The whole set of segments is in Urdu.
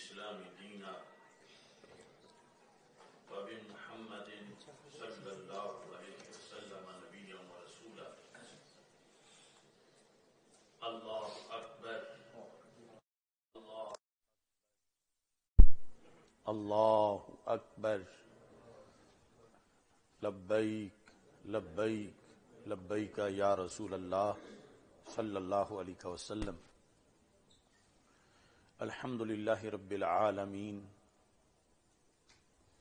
بالإسلام دينا وبمحمد صلى الله عليه وسلم نبيا ورسولا الله أكبر اللہ اکبر لبیک لبیک لبیک یا رسول اللہ صلی اللہ علیہ وسلم الحمدللہ رب العالمین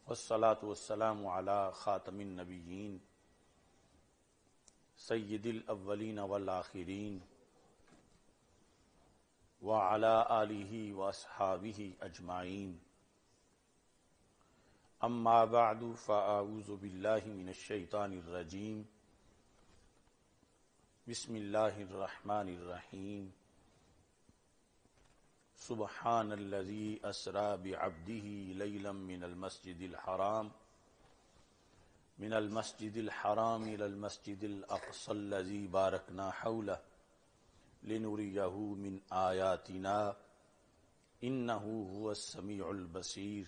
والصلاة والسلام علی خاتم النبیین سید الاولین والآخرین وعلی آلہ واصحابہ اجمعین اما بعد فاعوذ باللہ من الشیطان الرجیم بسم اللہ الرحمن الرحیم سبحان الذی اسری بعبدہ لیلا من المسجد الحرام الى المسجد الاقصى الذی بارکنا حولہ لنریہ من آیاتنا انہ هو السمیع البصیر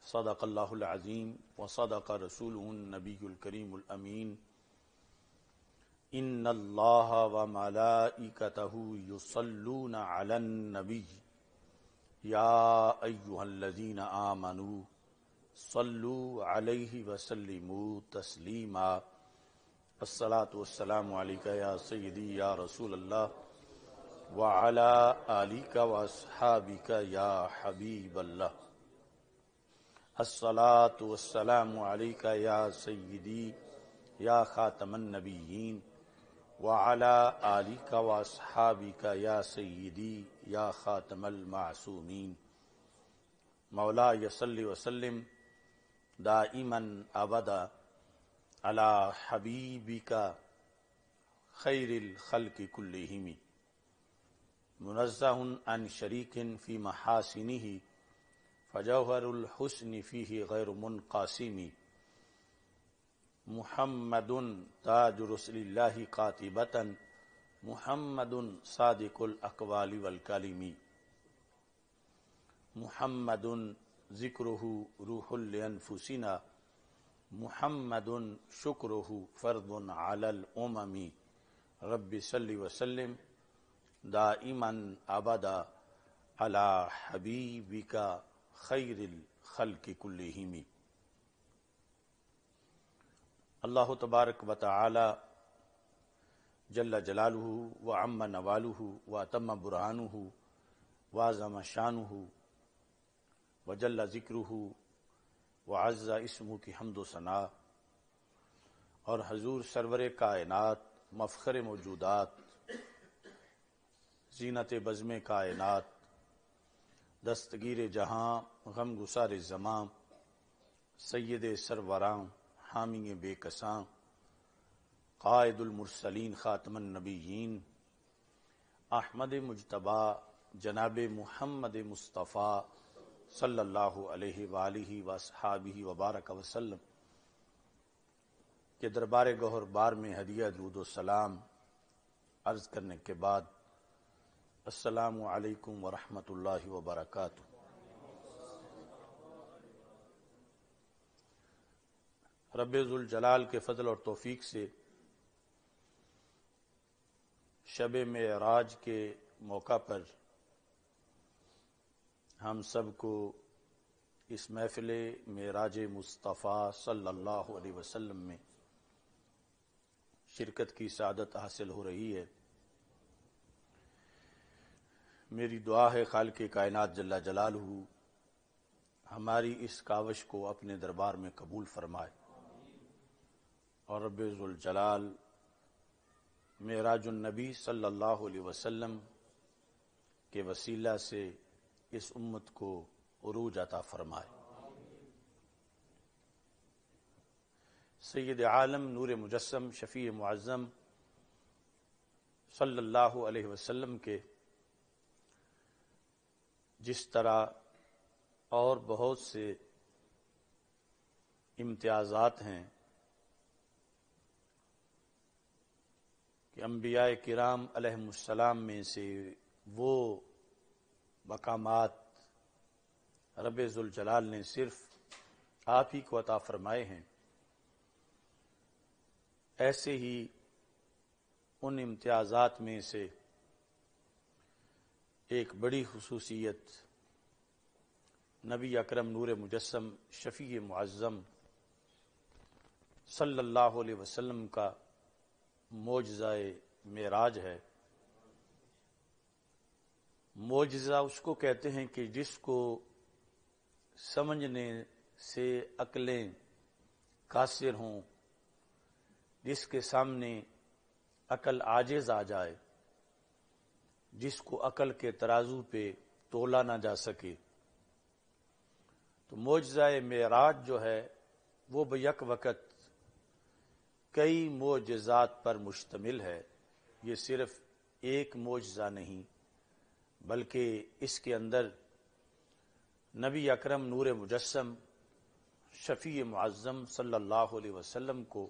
صدق اللہ العظیم وصدق رسولہ النبی الکریم الامین ان اللہ وملائکتہ یصلون علی النبی یا ایہا الذین آمنوا صلوا علیہ وسلموا تسلیما الصلاة والسلام علیکہ یا سیدی یا رسول اللہ وعلی آلک واصحابک یا حبیب اللہ الصلاة والسلام علیکہ یا سیدی یا خاتم النبیین وعلی آلک واصحابک یا سیدی یا خاتم المعصومین مولاي صل وسلم دائما ابدا علی حبیبک خیر الخلق کلہم منزہ عن شریک فی محاسنہ فجوہر الحسن فیہ غیر منقاسم محمد تاج رسول اللہ قاطبۃ محمد صادق الاقوال والکلم محمد ذکرہ روح لانفسنا محمد شکرہ فرض علی الامم رب صل وسلم دائما ابدا علی حبیبک خیر الخلق کلہم اللہ تبارک و تعالی جل جلالہ وعم نوالہ واتم برہانہ وعظم شانہ وجل ذکرہ وعز اسمہ کی حمد و ثناء اور حضور سرور کائنات مفخر موجودات زینت بزم کائنات دستگیر جہاں غم گسار زماں سید سروراں حامی بے کساں قائد المرسلین خاتم النبیین احمد مجتبی جناب محمد مصطفیٰ صلی اللہ علیہ وآلہ واصحابہ وبارک وسلم کے دربار گوہر بار میں ہدیہ درود و سلام عرض کرنے کے بعد السلام علیکم ورحمۃ اللہ وبرکاتہ۔ رب ذوالجلال کے فضل اور توفیق سے شب معراج کے موقع پر ہم سب کو اس محفل معراج مصطفیٰ صلی اللہ علیہ وسلم میں شرکت کی سعادت حاصل ہو رہی ہے۔ میری دعا ہے خالق کائنات جل جلالہ ہماری اس کاوش کو اپنے دربار میں قبول فرمائے، اور رب ذوالجلال معراج النبی صلی اللہ علیہ وسلم کے وسیلہ سے اس امت کو عروج عطا فرمائے۔ سید عالم نور مجسم شفیع معظم صلی اللہ علیہ وسلم کے جس طرح اور بہت سے امتیازات ہیں کہ انبیاء کرام علیہم السلام میں سے وہ مقامات رب ذوالجلال نے صرف آپ ہی کو عطا فرمائے ہیں، ایسے ہی ان امتیازات میں سے ایک بڑی خصوصیت نبی اکرم نور مجسم شفیع معظم صلی اللہ علیہ وسلم کا معجزہ معراج ہے۔ معجزہ اس کو کہتے ہیں کہ جس کو سمجھنے سے عقلیں قاصر ہوں، جس کے سامنے عقل عاجز آ جائے، جس کو عقل کے ترازو پہ تولا نہ جا سکے۔ تو معجزہ معراج جو ہے وہ بیک وقت کئی معجزات پر مشتمل ہے۔ یہ صرف ایک معجزہ نہیں، بلکہ اس کے اندر نبی اکرم نور مجسم شفیع معظم صلی اللہ علیہ وسلم کو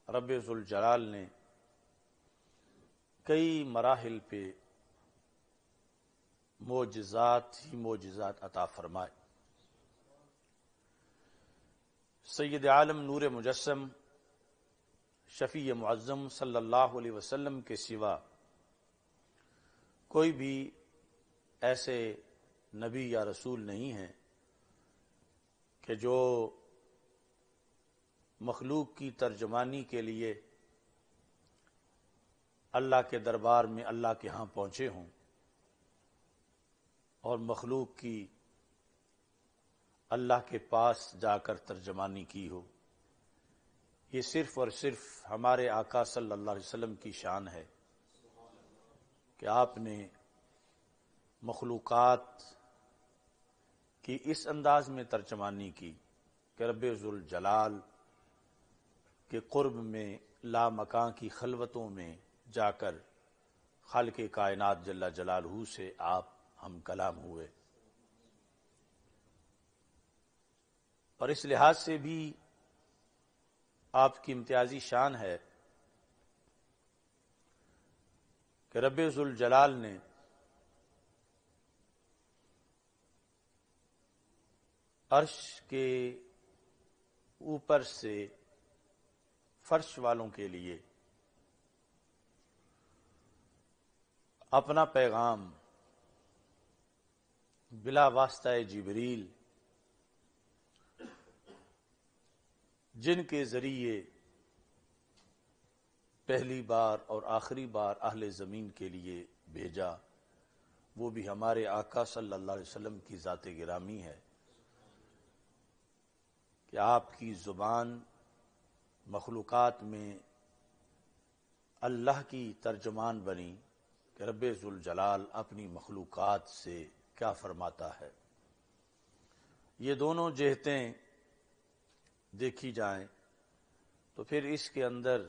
رب ذوالجلال نے کئی مراحل پہ معجزات ہی معجزات عطا فرمائے۔ سید عالم نور مجسم شفیع معظم صلی اللہ علیہ وسلم کے سوا کوئی بھی ایسے نبی یا رسول نہیں ہے کہ جو مخلوق کی ترجمانی کے لیے اللہ کے دربار میں اللہ کے ہاں پہنچے ہوں اور مخلوق کی اللہ کے پاس جا کر ترجمانی کی ہو۔ یہ صرف اور صرف ہمارے آقا صلی اللہ علیہ وسلم کی شان ہے کہ آپ نے مخلوقات کی اس انداز میں ترجمانی کی کہ رب ذوالجلال کے قرب میں لامکان کی خلوتوں میں جا کر خالق کائنات جل جلالہ سے آپ ہم کلام ہوئے۔ اور اس لحاظ سے بھی آپ کی امتیازی شان ہے کہ رب ذوالجلال نے عرش کے اوپر سے فرش والوں کے لیے اپنا پیغام بلا واسطہ جبریل، جن کے ذریعے پہلی بار اور آخری بار اہل زمین کے لیے بھیجا، وہ بھی ہمارے آقا صلی اللہ علیہ وسلم کی ذات گرامی ہے کہ آپ کی زبان مخلوقات میں اللہ کی ترجمان بنی کہ رب ذوالجلال اپنی مخلوقات سے کیا فرماتا ہے۔ یہ دونوں جہتیں دیکھی جائیں تو پھر اس کے اندر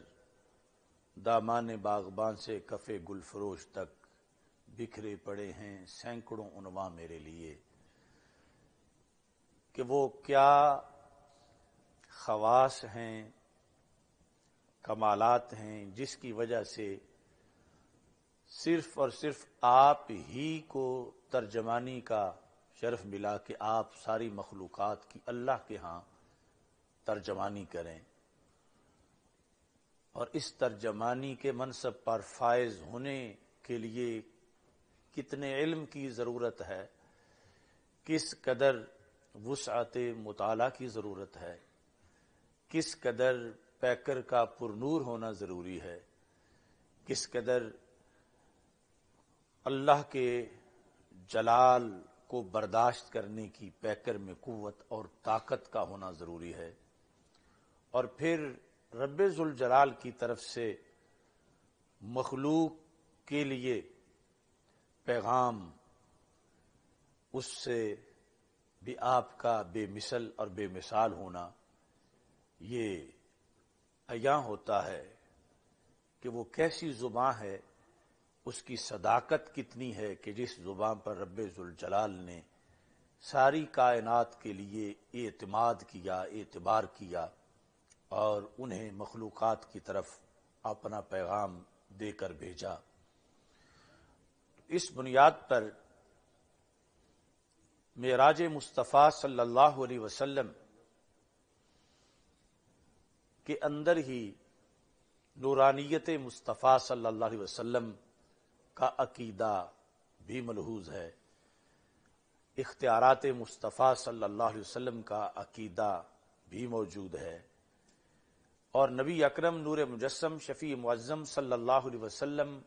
دامان باغبان سے کف گل فروش تک بکھرے پڑے ہیں سینکڑوں عنواں میرے لیے، کہ وہ کیا خواص ہیں، کمالات ہیں، جس کی وجہ سے صرف اور صرف آپ ہی کو ترجمانی کا شرف ملا کہ آپ ساری مخلوقات کی اللہ کے ہاں ترجمانی کریں، اور اس ترجمانی کے منصب پر فائز ہونے کے لیے کتنے علم کی ضرورت ہے، کس قدر وسعت مطالعہ کی ضرورت ہے، کس قدر پیکر کا پرنور ہونا ضروری ہے، کس قدر اللہ کے جلال کو برداشت کرنے کی پیکر میں قوت اور طاقت کا ہونا ضروری ہے، اور پھر رب ذوالجلال کی طرف سے مخلوق کے لیے پیغام، اس سے بھی آپ کا بے مثل اور بے مثال ہونا یہ عیاں ہوتا ہے کہ وہ کیسی زبان ہے، اس کی صداقت کتنی ہے کہ جس زبان پر رب ذوالجلال نے ساری کائنات کے لیے اعتماد کیا، اعتبار کیا اور انہیں مخلوقات کی طرف اپنا پیغام دے کر بھیجا۔ اس بنیاد پر معراج مصطفیٰ صلی اللہ علیہ وسلم کے اندر ہی نورانیت مصطفیٰ صلی اللہ علیہ وسلم کا عقیدہ بھی ملحوظ ہے، اختیارات مصطفیٰ صلی اللہ علیہ وسلم کا عقیدہ بھی موجود ہے، اور نبی اکرم نور مجسم شفیع معظم صلی اللہ علیہ وسلم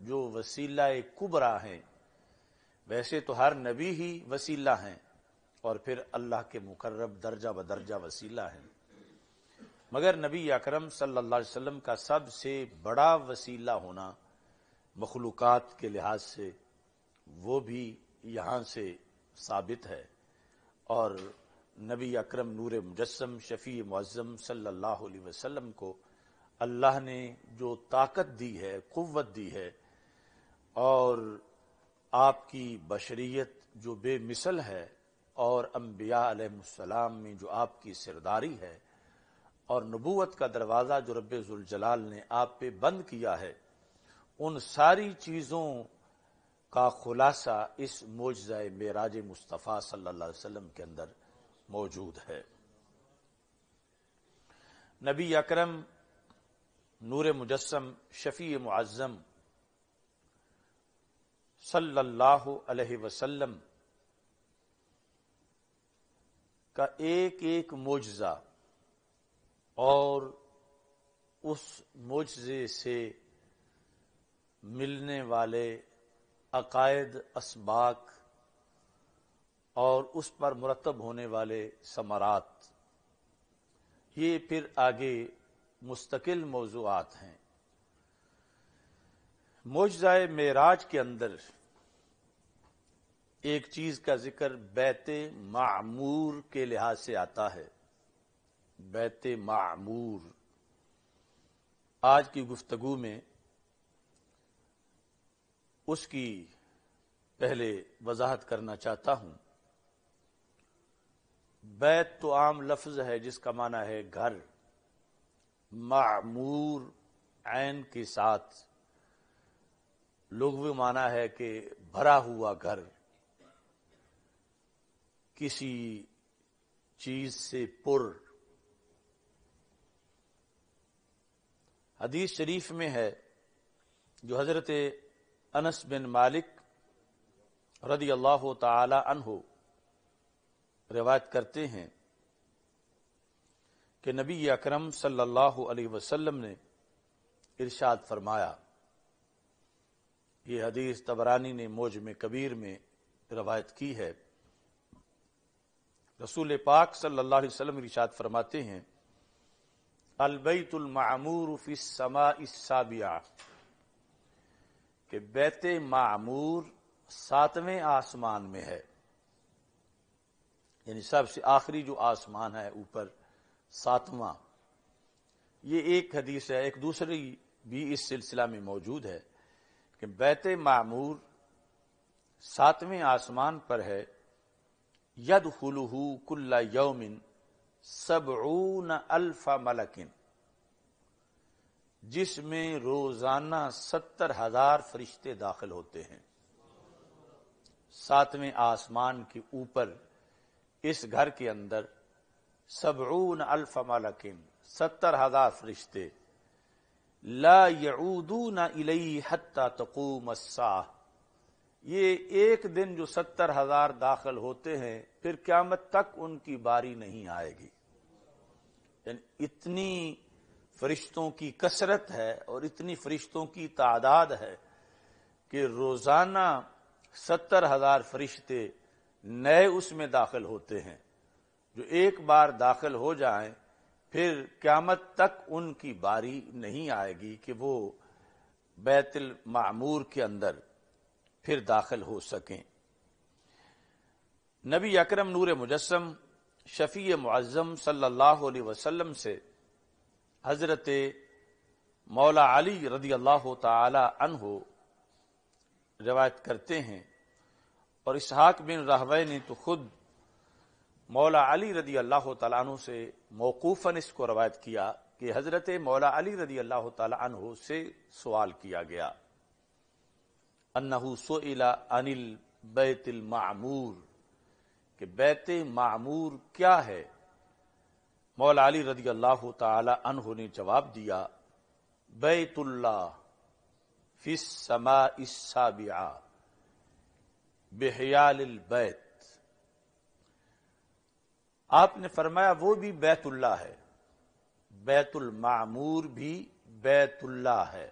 جو وسیلہ کبریٰ ہیں، ویسے تو ہر نبی ہی وسیلہ ہیں اور پھر اللہ کے مقرب درجہ بدرجہ وسیلہ ہیں، مگر نبی اکرم صلی اللہ علیہ وسلم کا سب سے بڑا وسیلہ ہونا مخلوقات کے لحاظ سے وہ بھی یہاں سے ثابت ہے، اور نبی اکرم نور مجسم شفیع معظم صلی اللہ علیہ وسلم کو اللہ نے جو طاقت دی ہے، قوت دی ہے، اور آپ کی بشریت جو بے مثل ہے، اور انبیاء علیہ السلام میں جو آپ کی سرداری ہے، اور نبوت کا دروازہ جو رب ذوالجلال نے آپ پہ بند کیا ہے، ان ساری چیزوں کا خلاصہ اس معجزہ معراج مصطفیٰ صلی اللہ علیہ وسلم کے اندر موجود ہے۔ نبی اکرم نور مجسم شفیع معظم صلی اللہ علیہ وسلم کا ایک ایک معجزہ اور اس معجزے سے ملنے والے عقائد، اسباق اور اس پر مرتب ہونے والے ثمرات، یہ پھر آگے مستقل موضوعات ہیں۔ معجزہ معراج کے اندر ایک چیز کا ذکر بیت معمور کے لحاظ سے آتا ہے۔ بیت معمور آج کی گفتگو میں اس کی پہلے وضاحت کرنا چاہتا ہوں۔ بیت تو عام لفظ ہے جس کا معنی ہے گھر، معمور عین کے ساتھ لغوی معنی ہے کہ بھرا ہوا گھر، کسی چیز سے پر۔ حدیث شریف میں ہے جو حضرت انس بن مالک رضی اللہ تعالی عنہ روایت کرتے ہیں کہ نبی اکرم صلی اللہ علیہ وسلم نے ارشاد فرمایا، یہ حدیث طبرانی نے معجم کبیر میں روایت کی ہے، رسول پاک صلی اللہ علیہ وسلم ارشاد فرماتے ہیں، البیت المعمور فی السماء السابعہ، کہ بیت معمور 7ویں آسمان میں ہے، یعنی سب سے آخری جو آسمان ہے اوپر 7واں۔ یہ ایک حدیث ہے، ایک دوسری بھی اس سلسلہ میں موجود ہے کہ بیت معمور 7ویں آسمان پر ہے، یدخلہ کل یوم 70,000 ملک، جس میں روزانہ 70,000 فرشتے داخل ہوتے ہیں۔ 7ویں آسمان کے اوپر اس گھر کے اندر 70,000 ملک، 70,000 فرشتے، لا یعودون الیہ حتی تقوم الساعہ، یہ ایک دن جو 70,000 داخل ہوتے ہیں پھر قیامت تک ان کی باری نہیں آئے گی۔ یعنی اتنی فرشتوں کی کثرت ہے اور اتنی فرشتوں کی تعداد ہے کہ روزانہ 70,000 فرشتے نئے اس میں داخل ہوتے ہیں، جو ایک بار داخل ہو جائیں پھر قیامت تک ان کی باری نہیں آئے گی کہ وہ بیت المعمور کے اندر پھر داخل ہو سکیں۔ نبی اکرم نور مجسم شفیع معظم صلی اللہ علیہ وسلم سے حضرت مولا علی رضی اللہ تعالی عنہ روایت کرتے ہیں، اور اسحاق بن راہویہ نے تو خود مولا علی رضی اللہ تعالیٰ عنہ سے موقوفاً اس کو روایت کیا کہ حضرت مولا علی رضی اللہ تعالیٰ عنہ سے سوال کیا گیا، انہ سئل عن البیت المعمور، کہ بیت معمور کیا ہے؟ مولا علی رضی اللہ تعالی عنہ نے جواب دیا، بیت اللہ فی السماء السابعہ بحیال البیت۔ آپ نے فرمایا وہ بھی بیت اللہ ہے، بیت المعمور بھی بیت اللہ ہے،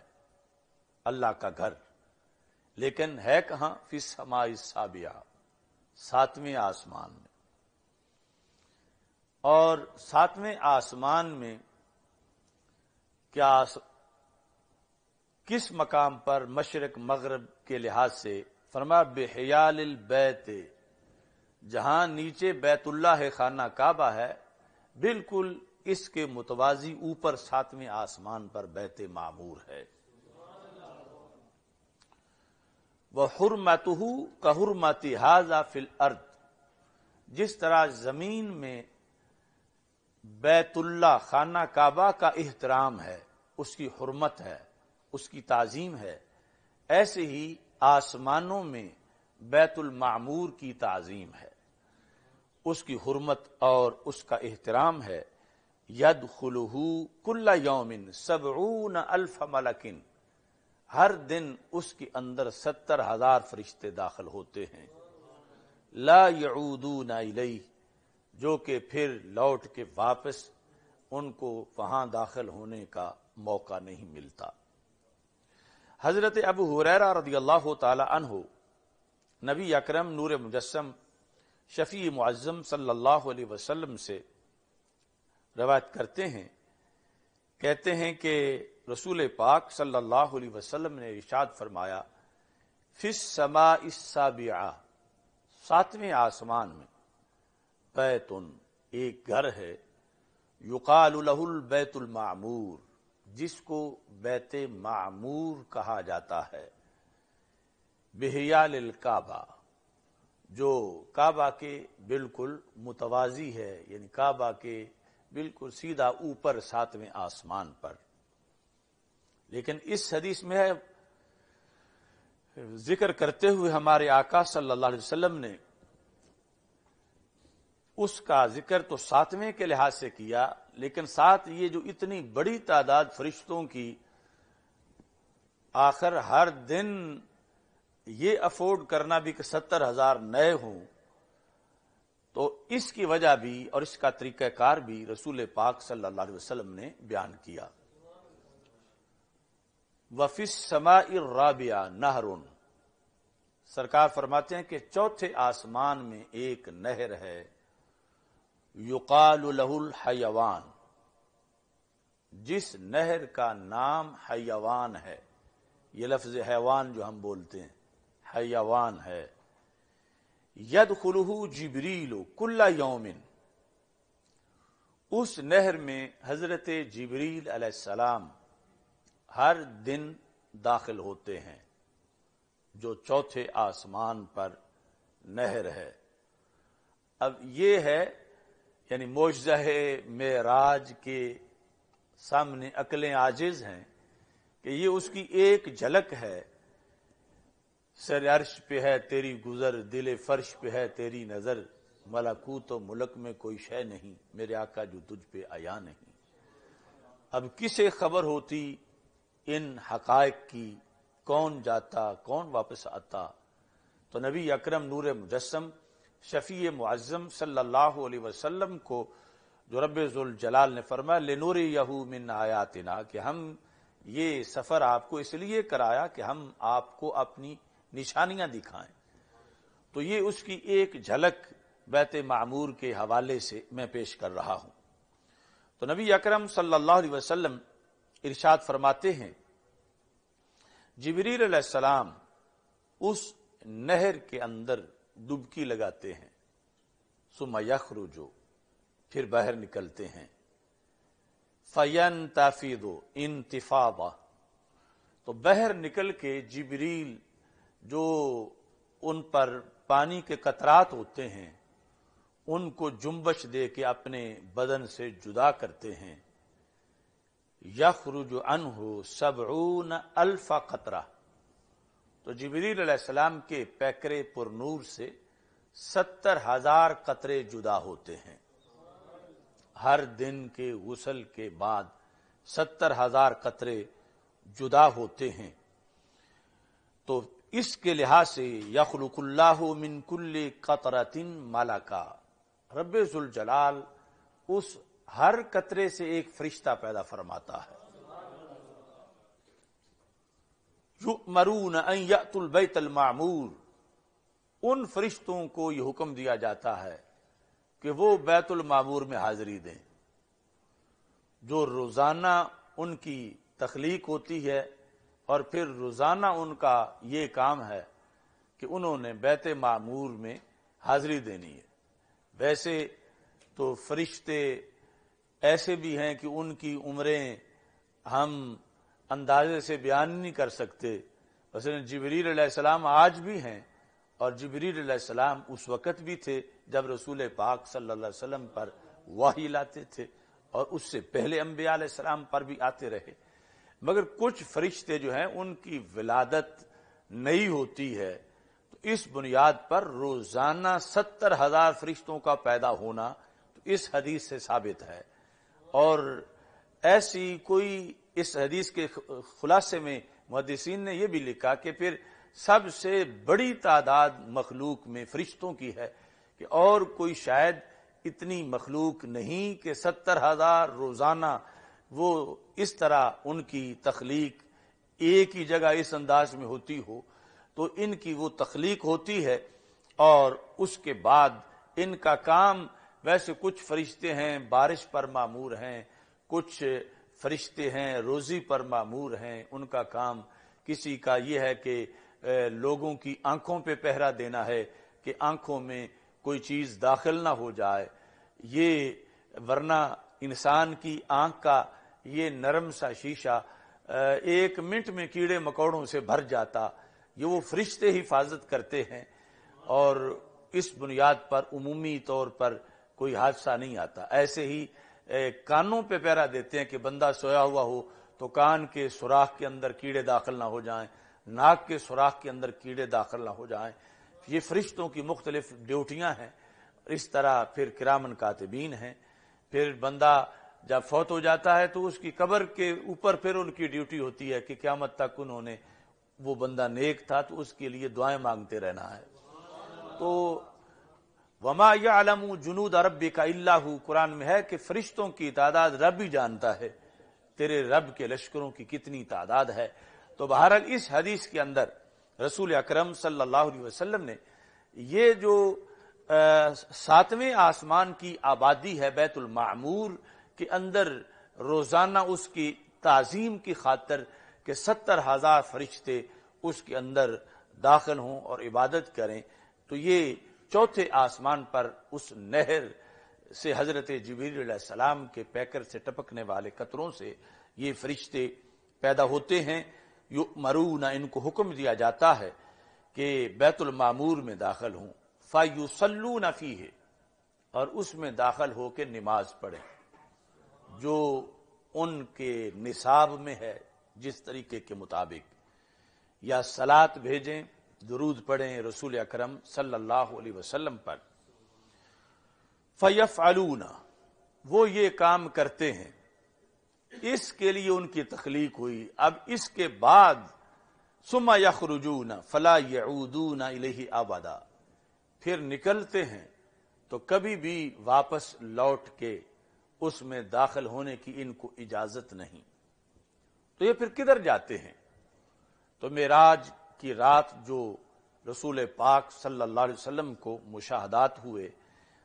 اللہ کا گھر، لیکن ہے کہاں؟ فی السماء السابعہ، ساتویں آسمان میں۔ اور ساتویں آسمان میں کیا کس مقام پر؟ مشرق مغرب کے لحاظ سے فرمایا بحیال البیت، جہاں نیچے بیت اللہ ہے، خانہ کعبہ ہے، بالکل اس کے متوازی اوپر ساتویں آسمان پر بیت معمور ہے۔ وحرمتہ کحرمت ھذا فی الارض، جس طرح زمین میں بیت اللہ خانہ کعبہ کا احترام ہے، اس کی حرمت ہے، اس کی تعظیم ہے، ایسے ہی آسمانوں میں بیت المعمور کی تعظیم ہے، اس کی حرمت اور اس کا احترام ہے۔ یدخلہ کل یوم 70,000 ملک، ہر دن اس کے اندر 70,000 فرشتے داخل ہوتے ہیں۔ لا یعودون الیہ، جو کہ پھر لوٹ کے واپس ان کو وہاں داخل ہونے کا موقع نہیں ملتا۔ حضرت ابو ہریرہ رضی اللہ تعالی عنہ نبی اکرم نور مجسم شفیع معظم صلی اللہ علیہ وسلم سے روایت کرتے ہیں، کہتے ہیں کہ رسول پاک صلی اللہ علیہ وسلم نے ارشاد فرمایا، فی السماء السابعہ، ساتویں آسمان میں، بیتن، ایک گھر ہے، یقال لہ البیت المعمور، جس کو بیت معمور کہا جاتا ہے، بحیال الکعبہ، جو کعبہ کے بالکل متوازی ہے، یعنی کعبہ کے بالکل سیدھا اوپر ساتویں آسمان پر۔ لیکن اس حدیث میں ہے، ذکر کرتے ہوئے ہمارے آقا صلی اللہ علیہ وسلم نے اس کا ذکر تو ساتویں کے لحاظ سے کیا، لیکن ساتھ یہ جو اتنی بڑی تعداد فرشتوں کی آخر ہر دن یہ افورڈ کرنا بھی کہ 70,000 نئے ہوں، تو اس کی وجہ بھی اور اس کا طریقہ کار بھی رسول پاک صلی اللہ علیہ وسلم نے بیان کیا۔ وفی السماء الرابعہ نہر، سرکار فرماتے ہیں کہ چوتھے آسمان میں ایک نہر ہے، یقال لہ الحیوان، جس نہر کا نام حیوان ہے، یہ لفظ حیوان جو ہم بولتے ہیں حیوان ہے۔ یدخلہ جبریل کل یوم، اس نہر میں حضرت جبریل علیہ السلام ہر دن داخل ہوتے ہیں، جو چوتھے آسمان پر نہر ہے۔ اب یہ ہے یعنی معجزہ معراج کے سامنے عقلیں عاجز ہیں کہ یہ اس کی ایک جھلک ہے۔ سر عرش پہ ہے تیری گزر، دل فرش پہ ہے تیری نظر، ملکوت و ملک میں کوئی شے نہیں میرے آقا جو تجھ پہ آیا نہیں۔ اب کسے خبر ہوتی ان حقائق کی، کون جاتا کون واپس آتا؟ تو نبی اکرم نور مجسم شفیع معظم صلی اللہ علیہ وسلم کو جو رب ذوالجلال نے فرمایا لنوریہ من آیاتنا، کہ ہم یہ سفر آپ کو اس لیے کرایا کہ ہم آپ کو اپنی نشانیاں دکھائیں، تو یہ اس کی ایک جھلک بیت معمور کے حوالے سے میں پیش کر رہا ہوں۔ تو نبی اکرم صلی اللہ علیہ وسلم ارشاد فرماتے ہیں، جبریل علیہ السلام اس نہر کے اندر ڈبکی لگاتے ہیں، ثم یخرج، پھر باہر نکلتے ہیں، فینتفض انتفاضہ، تو باہر نکل کے جبریل جو ان پر پانی کے قطرات ہوتے ہیں ان کو جنبش دے کے اپنے بدن سے جدا کرتے ہیں۔ یخرج عنہ 70,000 قطرہ، تو تو جبریل علیہ السلام کے پیکرے پر نور سے 70,000 قطرے جدا ہوتے ہیں. ہر دن کے غسل کے بعد 70,000 قطرے جدا ہوتے ہیں. تو اس کے لحاظ سے یخلق اللہ من کل قطرۃ ملکا، رب ذوالجلال اس ہر قطرے سے ایک فرشتہ پیدا فرماتا ہے. یؤمرون ان یأتوا البیت المعمور، ان فرشتوں کو یہ حکم دیا جاتا ہے کہ وہ بیت المعمور میں حاضری دیں. جو روزانہ ان کی تخلیق ہوتی ہے اور پھر روزانہ ان کا یہ کام ہے کہ انہوں نے بیت معمور میں حاضری دینی ہے. ویسے تو فرشتے ایسے بھی ہیں کہ ان کی عمریں ہم اندازے سے بیان نہیں کر سکتے. مثلا جبریل علیہ السلام آج بھی ہیں، اور جبریل علیہ السلام اس وقت بھی تھے جب رسول پاک صلی اللہ علیہ وسلم پر وحی لاتے تھے، اور اس سے پہلے انبیاء علیہ السلام پر بھی آتے رہے. مگر کچھ فرشتے جو ہیں ان کی ولادت نئی ہوتی ہے، تو اس بنیاد پر روزانہ 70,000 فرشتوں کا پیدا ہونا تو اس حدیث سے ثابت ہے. اور ایسی کوئی اس حدیث کے خلاصے میں محدثین نے یہ بھی لکھا کہ پھر سب سے بڑی تعداد مخلوق میں فرشتوں کی ہے کہ اور کوئی شاید اتنی مخلوق نہیں کہ 70,000 روزانہ وہ اس طرح ان کی تخلیق ایک ہی جگہ اس انداز میں ہوتی ہو. تو ان کی وہ تخلیق ہوتی ہے اور اس کے بعد ان کا کام، ویسے کچھ فرشتے ہیں بارش پر مامور ہیں، کچھ فرشتے ہیں روزی پر مامور ہیں. ان کا کام کسی کا یہ ہے کہ لوگوں کی آنکھوں پہ پہرا دینا ہے کہ آنکھوں میں کوئی چیز داخل نہ ہو جائے. یہ ورنہ انسان کی آنکھ کا یہ نرم سا شیشہ 1 منٹ میں کیڑے مکوڑوں سے بھر جاتا. یہ وہ فرشتے حفاظت کرتے ہیں، اور اس بنیاد پر عمومی طور پر کوئی حادثہ نہیں آتا. ایسے ہی کانوں پہ پہرا دیتے ہیں کہ بندہ سویا ہوا ہو تو کان کے سوراخ کے اندر کیڑے داخل نہ ہو جائیں، ناک کے سوراخ کے اندر کیڑے داخل نہ ہو جائیں. یہ فرشتوں کی مختلف ڈیوٹیاں ہیں. اس طرح پھر کرامن کاتبین ہیں. پھر بندہ جب فوت ہو جاتا ہے تو اس کی قبر کے اوپر پھر ان کی ڈیوٹی ہوتی ہے کہ قیامت تک انہوں نے، وہ بندہ نیک تھا تو اس کے لیے دعائیں مانگتے رہنا ہے. تو وما یعلم جنود ربک الا ھو، قرآن میں ہے کہ فرشتوں کی تعداد رب ہی جانتا ہے، تیرے رب کے لشکروں کی کتنی تعداد ہے. تو بہرحال اس حدیث کے اندر رسول اکرم صلی اللہ علیہ وسلم نے یہ جو 7ویں آسمان کی آبادی ہے بیت المعمور کے اندر روزانہ اس کی تعظیم کی خاطر کہ 70,000 فرشتے اس کے اندر داخل ہوں اور عبادت کریں، تو یہ 4تھے آسمان پر اس نہر سے حضرت جبریل علیہ السلام کے پیکر سے ٹپکنے والے قطروں سے یہ فرشتے پیدا ہوتے ہیں. یؤمرون، ان کو حکم دیا جاتا ہے کہ بیت المعمور میں داخل ہوں. فیصلون فیہ، اور اس میں داخل ہو کے نماز پڑھیں جو ان کے نصاب میں ہے جس طریقے کے مطابق، یا صلاۃ بھیجیں، درود پڑھیں رسول اکرم صلی اللہ علیہ وسلم پر. فیفعلون، وہ یہ کام کرتے ہیں، اس کے لیے ان کی تخلیق ہوئی. اب اس کے بعد ثم یخرجون فلا یعودون الیہ ابدا، پھر نکلتے ہیں تو کبھی بھی واپس لوٹ کے اس میں داخل ہونے کی ان کو اجازت نہیں. تو یہ پھر کدھر جاتے ہیں؟ تو معراج کی رات جو رسول پاک صلی اللہ علیہ وسلم کو مشاہدات ہوئے،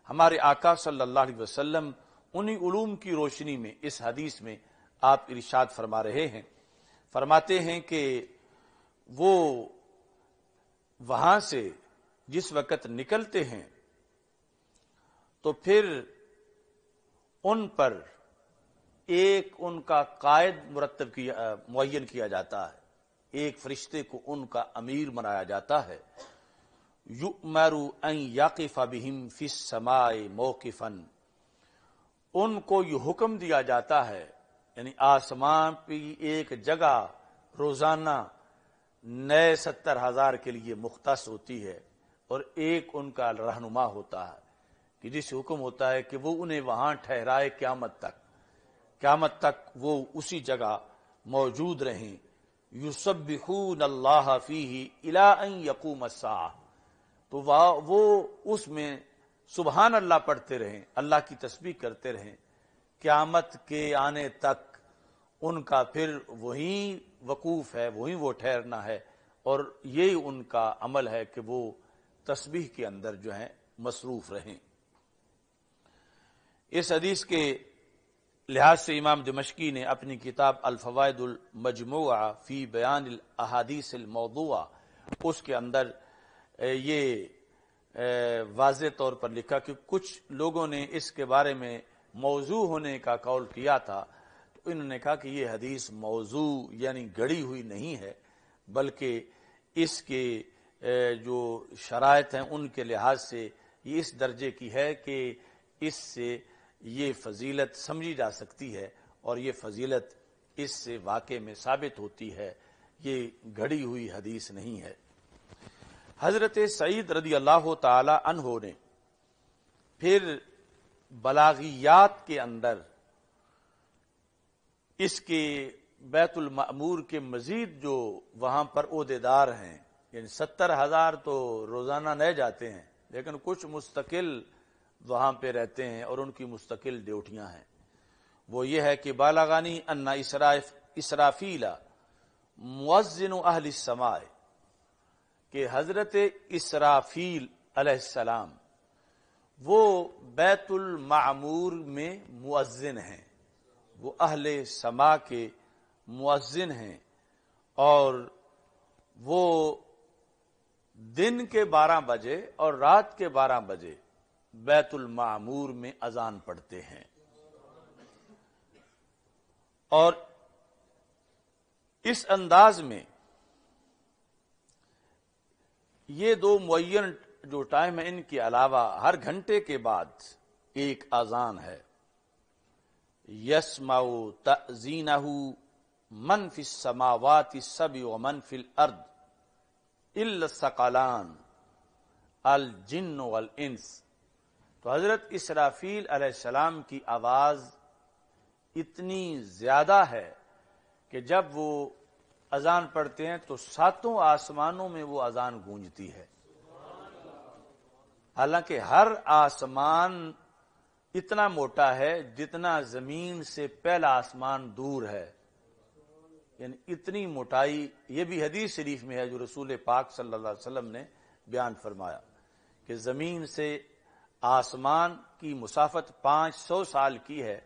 ہمارے آقا صلی اللہ علیہ وسلم انہی علوم کی روشنی میں اس حدیث میں آپ ارشاد فرما رہے ہیں، فرماتے ہیں کہ وہ وہاں سے جس وقت نکلتے ہیں تو پھر ان پر ایک ان کا قائد معین کیا جاتا ہے، ایک فرشتے کو ان کا امیر بنایا جاتا ہے. یؤمر ان یقف بہم فی السماء موقفا، ان کو یہ حکم دیا جاتا ہے، یعنی آسمان پہ ایک جگہ روزانہ نئے 70,000 کے لیے مختص ہوتی ہے، اور ایک ان کا رہنما ہوتا ہے کہ جس حکم ہوتا ہے کہ وہ انہیں وہاں ٹھہرائے قیامت تک وہ اسی جگہ موجود رہیں. یسبحون اللہ فیہ الی ان یقوم الساعہ، تو وہ اس میں سبحان اللہ پڑھتے رہیں، اللہ کی تسبیح کرتے رہیں قیامت کے آنے تک. ان کا پھر وہیں وقوف ہے، وہیں وہ ٹھہرنا ہے، اور یہی ان کا عمل ہے کہ وہ تسبیح کے اندر جو ہیں مصروف رہیں. اس حدیث کے لحاظ سے امام دمشقی نے اپنی کتاب الفوائد المجموعہ فی بیان الاحادیث الموضوعہ اس کے اندر یہ واضح طور پر لکھا کہ کچھ لوگوں نے اس کے بارے میں موضوع ہونے کا قول کیا تھا، تو انہوں نے کہا کہ یہ حدیث موضوع یعنی گڑی ہوئی نہیں ہے، بلکہ اس کے جو شرائط ہیں ان کے لحاظ سے یہ اس درجے کی ہے کہ اس سے یہ فضیلت سمجھی جا سکتی ہے، اور یہ فضیلت اس سے واقع میں ثابت ہوتی ہے، یہ گھڑی ہوئی حدیث نہیں ہے. حضرت سعید رضی اللہ تعالی عنہ نے پھر بلاغیات کے اندر اس کے بیت المعمور کے مزید جو وہاں پر عہدیدار ہیں، یعنی 70,000 تو روزانہ نئے جاتے ہیں، لیکن کچھ مستقل وہاں پہ رہتے ہیں اور ان کی مستقل ڈیوٹیاں ہیں. وہ یہ ہے کہ بالغانی ان اسرافیل مؤذن اہل السماء، کہ حضرت اسرافیل علیہ السلام وہ بیت المعمور میں مؤذن ہیں، وہ اہل سما کے مؤذن ہیں، اور وہ دن کے 12 بجے اور رات کے 12 بجے بیت المعمور میں اذان پڑھتے ہیں. اور اس انداز میں یہ دو معین جو ٹائم ہے، ان کے علاوہ ہر گھنٹے کے بعد ایک اذان ہے. یسمع تأذینہ من فی السماوات السبع ومن فی الارض الا الثقلان الجن والانس. تو حضرت اسرافیل علیہ السلام کی آواز اتنی زیادہ ہے کہ جب وہ اذان پڑھتے ہیں تو 7 آسمانوں میں وہ اذان گونجتی ہے. حالانکہ ہر آسمان اتنا موٹا ہے جتنا زمین سے پہلا آسمان دور ہے، یعنی اتنی موٹائی. یہ بھی حدیث شریف میں ہے جو رسول پاک صلی اللہ علیہ وسلم نے بیان فرمایا کہ زمین سے آسمان کی مسافت 500 سال کی ہے،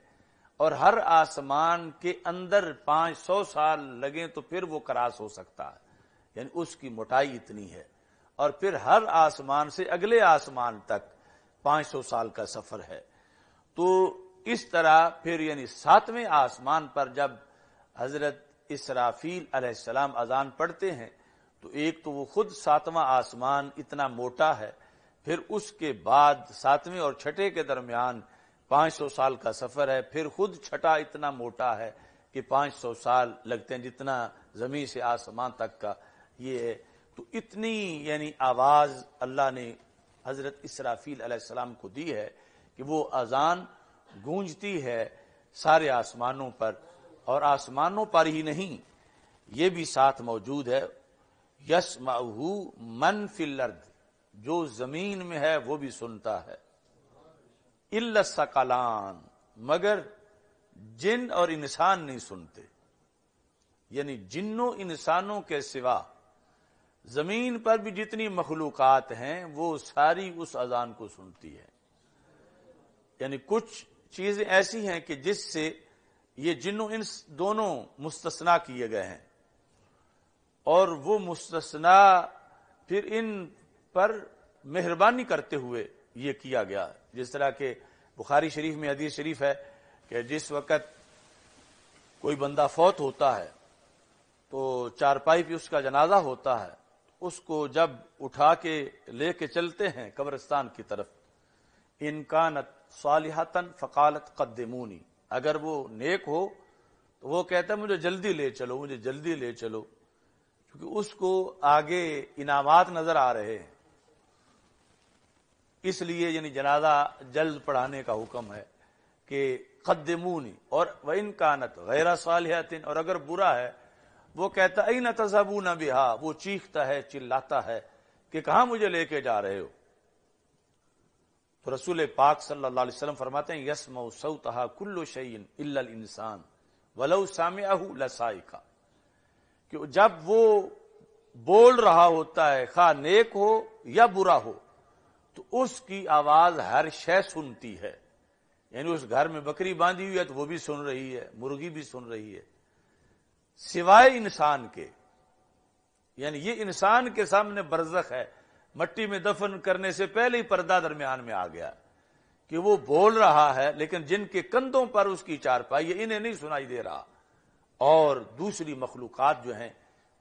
اور ہر آسمان کے اندر 500 سال لگیں تو پھر وہ کراس ہو سکتا ہے، یعنی اس کی موٹائی اتنی ہے. اور پھر ہر آسمان سے اگلے آسمان تک 500 سال کا سفر ہے. تو اس طرح پھر یعنی 7ویں آسمان پر جب حضرت اسرافیل علیہ السلام اذان پڑھتے ہیں تو ایک تو وہ خود 7واں آسمان اتنا موٹا ہے، پھر اس کے بعد 7ویں اور 6ٹھے کے درمیان 500 سال کا سفر ہے، پھر خود 6ٹھا اتنا موٹا ہے کہ 500 سال لگتے ہیں جتنا زمین سے آسمان تک کا یہ ہے. تو اتنی یعنی آواز اللہ نے حضرت اسرافیل علیہ السلام کو دی ہے کہ وہ اذان گونجتی ہے سارے آسمانوں پر، اور آسمانوں پر ہی نہیں، یہ بھی ساتھ موجود ہے یسمعہ من فی الارض، جو زمین میں ہے وہ بھی سنتا ہے. الا الثقلان، مگر جن اور انسان نہیں سنتے، یعنی جنوں انسانوں کے سوا زمین پر بھی جتنی مخلوقات ہیں وہ ساری اس اذان کو سنتی ہے. یعنی کچھ چیزیں ایسی ہیں کہ جس سے یہ جن و انس دونوں مستثنا کیے گئے ہیں، اور وہ مستثنا پھر ان پر مہربانی کرتے ہوئے یہ کیا گیا. جس طرح کہ بخاری شریف میں حدیث شریف ہے کہ جس وقت کوئی بندہ فوت ہوتا ہے تو چارپائی پہ اس کا جنازہ ہوتا ہے، اس کو جب اٹھا کے لے کے چلتے ہیں قبرستان کی طرف، ان کانت صالحتن فقالت قدمونی، اگر وہ نیک ہو تو وہ کہتا ہے مجھے جلدی لے چلو، مجھے جلدی لے چلو، کیونکہ اس کو آگے انعامات نظر آ رہے ہیں، اس لیے یعنی جنازہ جلد پڑھانے کا حکم ہے کہ قدمونی، اور وَإِن كَانَتْ غَيْرَ صَالِحَةٍ، اور اگر برا ہے وہ کہتا أَيْنَ تَذْهَبُونَ بِهَا، وہ چیختا ہے چلاتا ہے کہ کہاں مجھے لے کے جا رہے ہو. تو رسول پاک صلی اللہ علیہ وسلم فرماتے ہیں یسمع صوتها كل شيء الا الانسان ولو سمعه لصائق، کہ جب وہ بول رہا ہوتا ہے خواہ نیک ہو یا برا ہو تو اس کی آواز ہر شے سنتی ہے. یعنی اس گھر میں بکری باندھی ہوئی ہے تو وہ بھی سن رہی ہے، مرغی بھی سن رہی ہے، سوائے انسان کے. یعنی یہ انسان کے سامنے برزخ ہے، مٹی میں دفن کرنے سے پہلے ہی پردہ درمیان میں آ گیا کہ وہ بول رہا ہے، لیکن جن کے کندھوں پر اس کی چارپائی ہے انہیں نہیں سنائی دے رہا، اور دوسری مخلوقات جو ہیں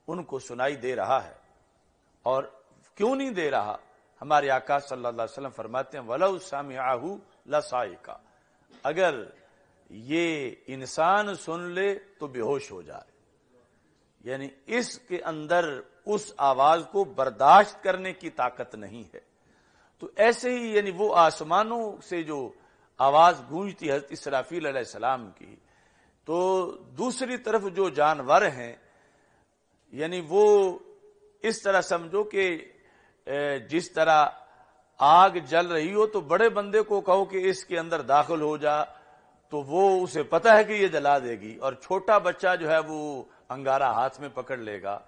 ان کو سنائی دے رہا ہے. اور کیوں نہیں دے رہا؟ ہمارے آقا صلی اللہ علیہ وسلم فرماتے ہیں وَلَوْ سَمِعَهُ لَصَائِقَ، اگر یہ انسان سن لے تو بے ہوش ہو جائے. یعنی اس کے اندر اس آواز کو برداشت کرنے کی طاقت نہیں ہے. تو ایسے ہی یعنی وہ آسمانوں سے جو آواز گونجتی ہے حضرت اسرافیل علیہ السلام کی، تو دوسری طرف جو جانور ہیں یعنی وہ اس طرح سمجھو کہ جس طرح آگ جل رہی ہو تو بڑے بندے کو کہو کہ اس کے اندر داخل ہو جا تو وہ اسے پتہ ہے کہ یہ جلا دے گی، اور چھوٹا بچہ جو ہے وہ انگارہ ہاتھ میں پکڑ لے گا.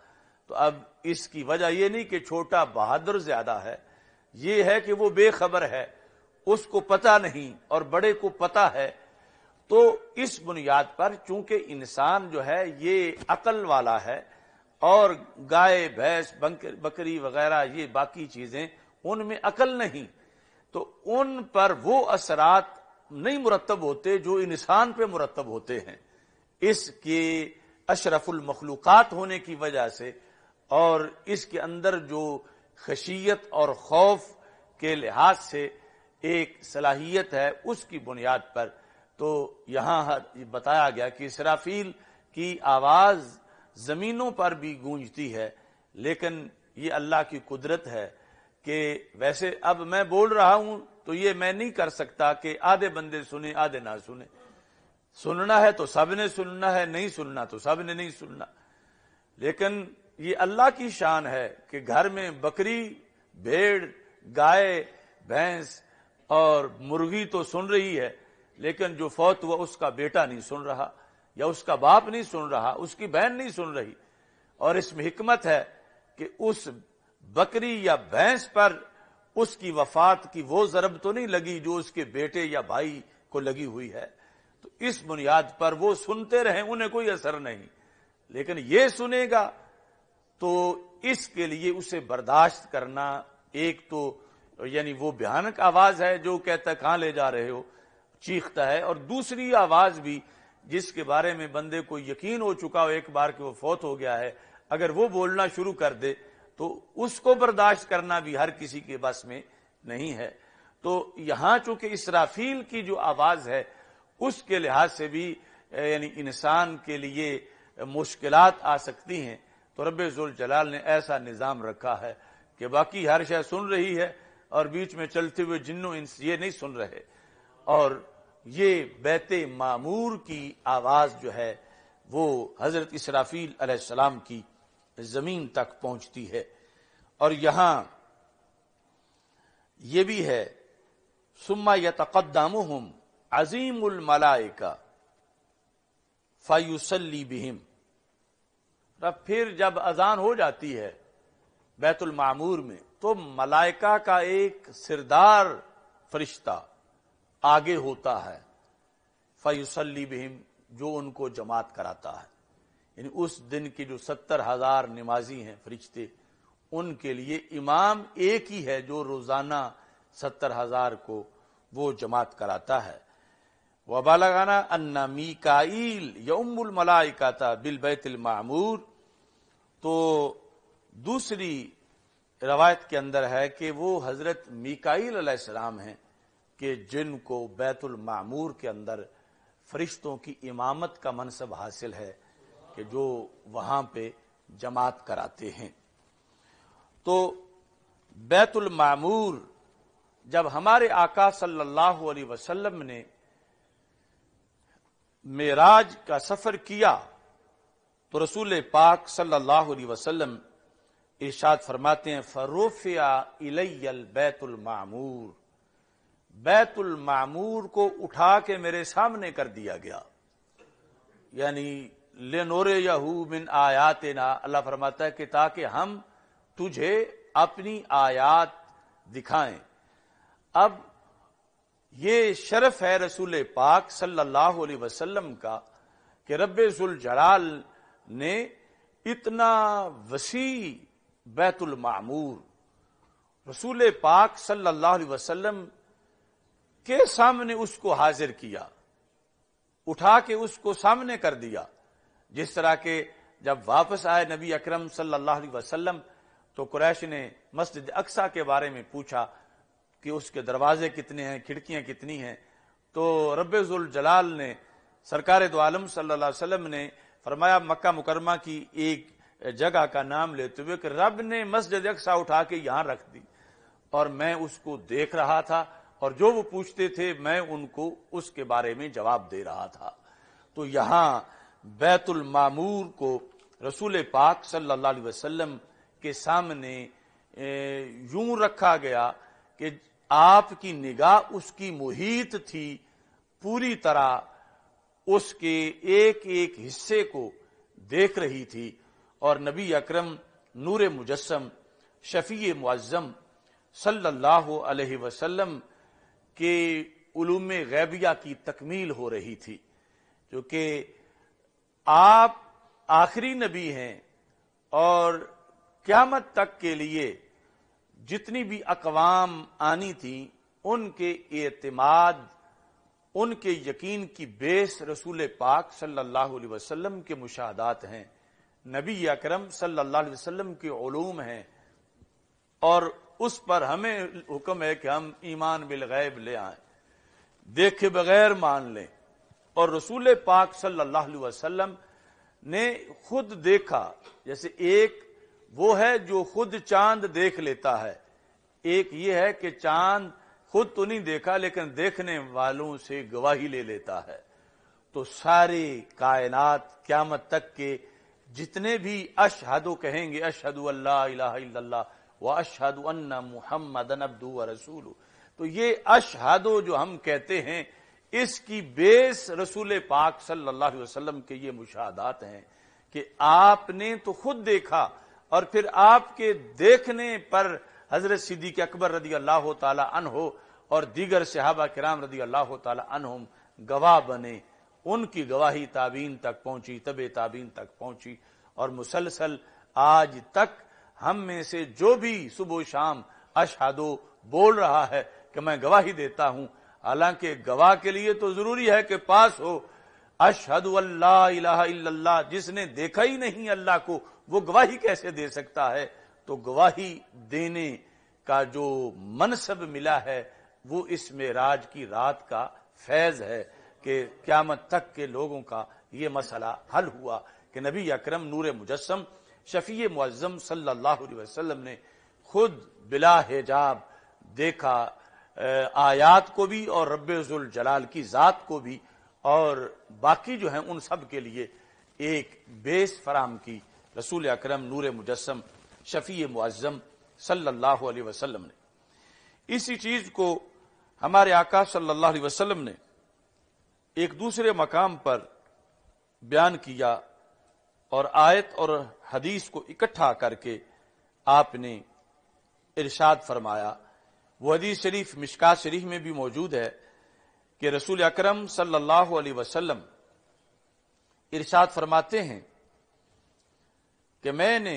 تو اب اس کی وجہ یہ نہیں کہ چھوٹا بہادر زیادہ ہے، یہ ہے کہ وہ بے خبر ہے، اس کو پتہ نہیں اور بڑے کو پتہ ہے. تو اس بنیاد پر چونکہ انسان جو ہے یہ عقل والا ہے، اور گائے بھینس بکری وغیرہ یہ باقی چیزیں ان میں عقل نہیں، تو ان پر وہ اثرات نہیں مرتب ہوتے جو انسان پہ مرتب ہوتے ہیں اس کے اشرف المخلوقات ہونے کی وجہ سے، اور اس کے اندر جو خشیت اور خوف کے لحاظ سے ایک صلاحیت ہے اس کی بنیاد پر. تو یہاں بتایا گیا کہ اسرافیل کی آواز زمینوں پر بھی گونجتی ہے، لیکن یہ اللہ کی قدرت ہے کہ ویسے اب میں بول رہا ہوں تو یہ میں نہیں کر سکتا کہ آدھے بندے سنیں آدھے نہ سنیں. سننا ہے تو سب نے سننا ہے، نہیں سننا تو سب نے نہیں سننا. لیکن یہ اللہ کی شان ہے کہ گھر میں بکری، بھیڑ، گائے، بھینس اور مرغی تو سن رہی ہے، لیکن جو فوت ہوا اس کا بیٹا نہیں سن رہا، یا اس کا باپ نہیں سن رہا، اس کی بہن نہیں سن رہی. اور اس میں حکمت ہے کہ اس بکری یا بھینس پر اس کی وفات کی وہ ضرب تو نہیں لگی جو اس کے بیٹے یا بھائی کو لگی ہوئی ہے. تو اس بنیاد پر وہ سنتے رہیں، انہیں کوئی اثر نہیں، لیکن یہ سنے گا تو اس کے لیے اسے برداشت کرنا. ایک تو یعنی وہ بھیانک آواز ہے جو کہتا ہے کہاں لے جا رہے ہو، چیختا ہے، اور دوسری آواز بھی جس کے بارے میں بندے کو یقین ہو چکا ہو ایک بار کہ وہ فوت ہو گیا ہے، اگر وہ بولنا شروع کر دے تو اس کو برداشت کرنا بھی ہر کسی کے بس میں نہیں ہے. تو یہاں چونکہ اسرافیل کی جو آواز ہے اس کے لحاظ سے بھی یعنی انسان کے لیے مشکلات آ سکتی ہیں. تو رب ذوالجلال نے ایسا نظام رکھا ہے کہ باقی ہر شے سن رہی ہے، اور بیچ میں چلتے ہوئے جنوں انس یہ نہیں سن رہے. اور یہ بیت معمور کی آواز جو ہے وہ حضرت اسرافیل علیہ السلام کی زمین تک پہنچتی ہے. اور یہاں یہ بھی ہے ثم یتقدمہم عظیم الملائکہ فیصلی بہم. پھر جب اذان ہو جاتی ہے بیت المعمور میں تو ملائکہ کا ایک سردار فرشتہ آگے ہوتا ہے، فیصلی بہم، جو ان کو جماعت کراتا ہے. یعنی اس دن کی جو 70,000 نمازی ہیں فرشتے، ان کے لیے امام ایک ہی ہے جو روزانہ 70,000 کو وہ جماعت کراتا ہے. وَبَلَغَنَا أَنَّ مِیکائیل یَؤُمُّ الْمَلَائِکَةَ بِالْبَیْتِ الْمَعْمُورِ. تو دوسری روایت کے اندر ہے کہ وہ حضرت میکائیل علیہ السلام ہیں کہ جن کو بیت المعمور کے اندر فرشتوں کی امامت کا منصب حاصل ہے، کہ جو وہاں پہ جماعت کراتے ہیں۔ تو بیت المعمور جب ہمارے آقا صلی اللہ علیہ وسلم نے معراج کا سفر کیا تو رسول پاک صلی اللہ علیہ وسلم ارشاد فرماتے ہیں فرفع الی البیت المعمور، بیت المعمور کو اٹھا کے میرے سامنے کر دیا گیا، یعنی لنوریہ من آیاتنا، اللہ فرماتا ہے کہ تاکہ ہم تجھے اپنی آیات دکھائیں۔ اب یہ شرف ہے رسول پاک صلی اللہ علیہ وسلم کا کہ رب ذوالجلال نے اتنا وسیع بیت المعمور رسول پاک صلی اللہ علیہ وسلم کے سامنے اس کو حاضر کیا، اٹھا کے اس کو سامنے کر دیا۔ جس طرح کہ جب واپس آئے نبی اکرم صلی اللہ علیہ وسلم تو قریش نے مسجد اقصی کے بارے میں پوچھا کہ اس کے دروازے کتنے ہیں، کھڑکیاں کتنی ہیں، تو رب ذوالجلال نے سرکار دو عالم صلی اللہ علیہ وسلم نے فرمایا مکہ مکرمہ کی ایک جگہ کا نام لیتے ہوئے کہ رب نے مسجد اقصی اٹھا کے یہاں رکھ دی اور میں اس کو دیکھ رہا تھا، اور جو وہ پوچھتے تھے میں ان کو اس کے بارے میں جواب دے رہا تھا۔ تو یہاں بیت المعمور کو رسول پاک صلی اللہ علیہ وسلم کے سامنے یوں رکھا گیا کہ آپ کی نگاہ اس کی محیط تھی، پوری طرح اس کے ایک ایک حصے کو دیکھ رہی تھی، اور نبی اکرم نور مجسم شفیع معظم صلی اللہ علیہ وسلم کے علوم غیبیہ کی تکمیل ہو رہی تھی، جو کہ آپ آخری نبی ہیں اور قیامت تک کے لیے جتنی بھی اقوام آنی تھیں ان کے اعتماد، ان کے یقین کی بیس رسول پاک صلی اللہ علیہ وسلم کے مشاہدات ہیں، نبی اکرم صلی اللہ علیہ وسلم کے علوم ہیں، اور اس پر ہمیں حکم ہے کہ ہم ایمان بالغیب لے آئیں، دیکھے بغیر مان لیں۔ اور رسول پاک صلی اللہ علیہ وسلم نے خود دیکھا، جیسے ایک وہ ہے جو خود چاند دیکھ لیتا ہے، ایک یہ ہے کہ چاند خود تو نہیں دیکھا لیکن دیکھنے والوں سے گواہی لے لیتا ہے۔ تو ساری کائنات قیامت تک کے جتنے بھی اشہدو کہیں گے اشہد ان لا الہ الا اللہ واشہد ان محمدن عبدہ ورسولہ، تو یہ اشہدو جو ہم کہتے ہیں اس کی بیس رسول پاک صلی اللہ علیہ وسلم کے یہ مشاہدات ہیں کہ آپ نے تو خود دیکھا، اور پھر آپ کے دیکھنے پر حضرت صدیق اکبر رضی اللہ تعالی عنہ اور دیگر صحابہ کرام رضی اللہ تعالی عنہم گواہ بنے، ان کی گواہی تابعین تک پہنچی، تبع تابعین تک پہنچی، اور مسلسل آج تک ہم میں سے جو بھی صبح و شام اشہدو بول رہا ہے کہ میں گواہی دیتا ہوں، حالانکہ گواہ کے لیے تو ضروری ہے کہ پاس ہو اشہد ان لا الہ الا اللہ، جس نے دیکھا ہی نہیں اللہ کو وہ گواہی کیسے دے سکتا ہے؟ تو گواہی دینے کا جو منصب ملا ہے وہ اس معراج کی رات کا فیض ہے کہ قیامت تک کے لوگوں کا یہ مسئلہ حل ہوا کہ نبی اکرم نور مجسم شفیع معظم صلی اللہ علیہ وسلم نے خود بلا حجاب دیکھا آیات کو بھی اور رب ذوالجلال کی ذات کو بھی، اور باقی جو ہیں ان سب کے لیے ایک بیس فراہم کی رسول اکرم نور مجسم شفیع معظم صلی اللہ علیہ وسلم نے۔ اسی چیز کو ہمارے آقا صلی اللہ علیہ وسلم نے ایک دوسرے مقام پر بیان کیا، اور آیت اور حدیث کو اکٹھا کر کے آپ نے ارشاد فرمایا۔ وہ حدیث شریف مشکات شریف میں بھی موجود ہے کہ رسول اکرم صلی اللہ علیہ وسلم ارشاد فرماتے ہیں کہ میں نے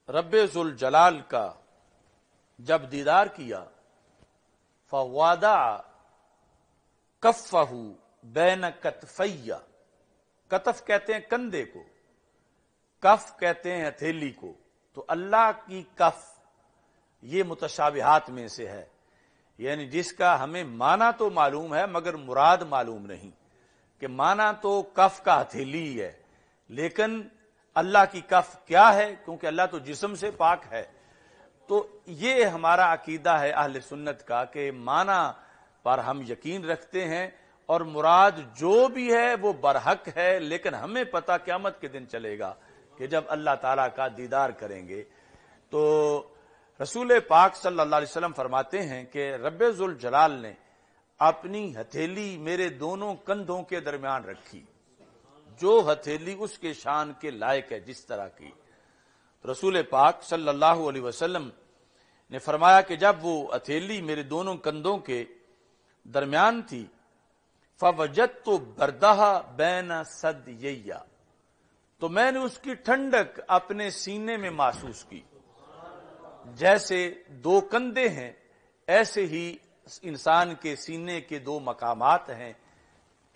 رب ذوالجلال کا جب دیدار کیا فوادع کفہ بین کتفیہ، کتف کہتے ہیں کندھے کو، کف کہتے ہیں ہتھیلی کو، تو اللہ کی کف یہ متشابہات میں سے ہے، یعنی جس کا ہمیں معنی تو معلوم ہے مگر مراد معلوم نہیں، کہ معنی تو کف کا ہتھیلی ہے، لیکن اللہ کی کف کیا ہے، کیونکہ اللہ تو جسم سے پاک ہے۔ تو یہ ہمارا عقیدہ ہے اہل سنت کا کہ معنی پر ہم یقین رکھتے ہیں، اور مراد جو بھی ہے وہ برحق ہے، لیکن ہمیں پتہ قیامت کے دن چلے گا کہ جب اللہ تعالیٰ کا دیدار کریں گے۔ تو رسول پاک صلی اللہ علیہ وسلم فرماتے ہیں کہ رب ذوالجلال نے اپنی ہتھیلی میرے دونوں کندھوں کے درمیان رکھی، جو ہتھیلی اس کے شان کے لائق ہے جس طرح کی۔ رسول پاک صلی اللہ علیہ وسلم نے فرمایا کہ جب وہ ہتھیلی میرے دونوں کندھوں کے درمیان تھی، فوجدت بردها بین ثدییہ، تو میں نے اس کی ٹھنڈک اپنے سینے میں محسوس کی۔ جیسے دو کندھے ہیں ایسے ہی انسان کے سینے کے دو مقامات ہیں،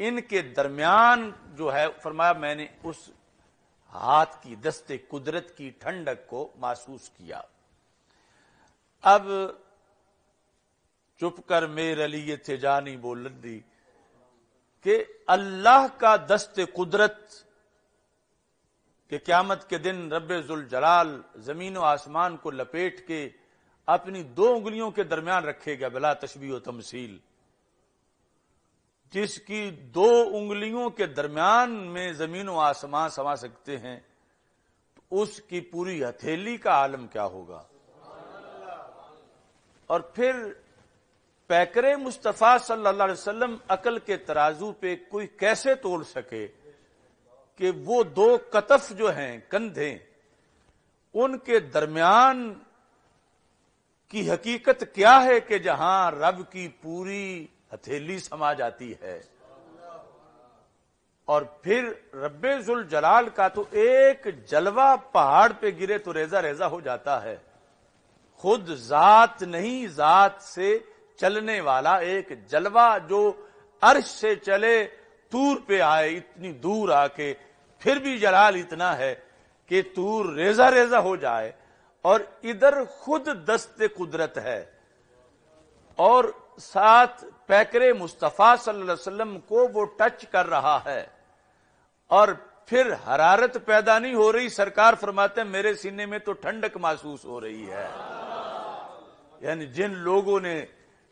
ان کے درمیان جو ہے فرمایا میں نے اس ہاتھ کی دست قدرت کی ٹھنڈک کو محسوس کیا۔ اب چپ کر میرے لیے تھے جانی بولندی کہ اللہ کا دست قدرت کہ قیامت کے دن رب ذوالجلال زمین و آسمان کو لپیٹ کے اپنی دو انگلیوں کے درمیان رکھے گا بلا تشبیہ و تمثیل، جس کی دو انگلیوں کے درمیان میں زمین و آسمان سما سکتے ہیں، تو اس کی پوری ہتھیلی کا عالم کیا ہوگا۔ اور پھر پیکر مصطفیٰ صلی اللہ علیہ وسلم عقل کے ترازو پہ کوئی کیسے تول سکے کہ وہ دو کتف جو ہیں کندھے، ان کے درمیان کی حقیقت کیا ہے کہ جہاں رب کی پوری ہتھیلی سما جاتی ہے۔ اور پھر رب ذوالجلال کا تو ایک جلوہ پہاڑ پہ گرے تو ریزہ ریزہ ہو جاتا ہے، خود ذات نہیں، ذات سے چلنے والا ایک جلوہ جو عرش سے چلے طور پہ آئے، اتنی دور آ کے پھر بھی جلال اتنا ہے کہ طور ریزہ ریزہ ہو جائے، اور ادھر خود دست قدرت ہے، اور ساتھ پیکر مصطفیٰ صلی اللہ علیہ وسلم کو وہ ٹچ کر رہا ہے، اور پھر حرارت پیدا نہیں ہو رہی، سرکار فرماتے ہیں میرے سینے میں تو ٹھنڈک محسوس ہو رہی ہے۔ یعنی جن لوگوں نے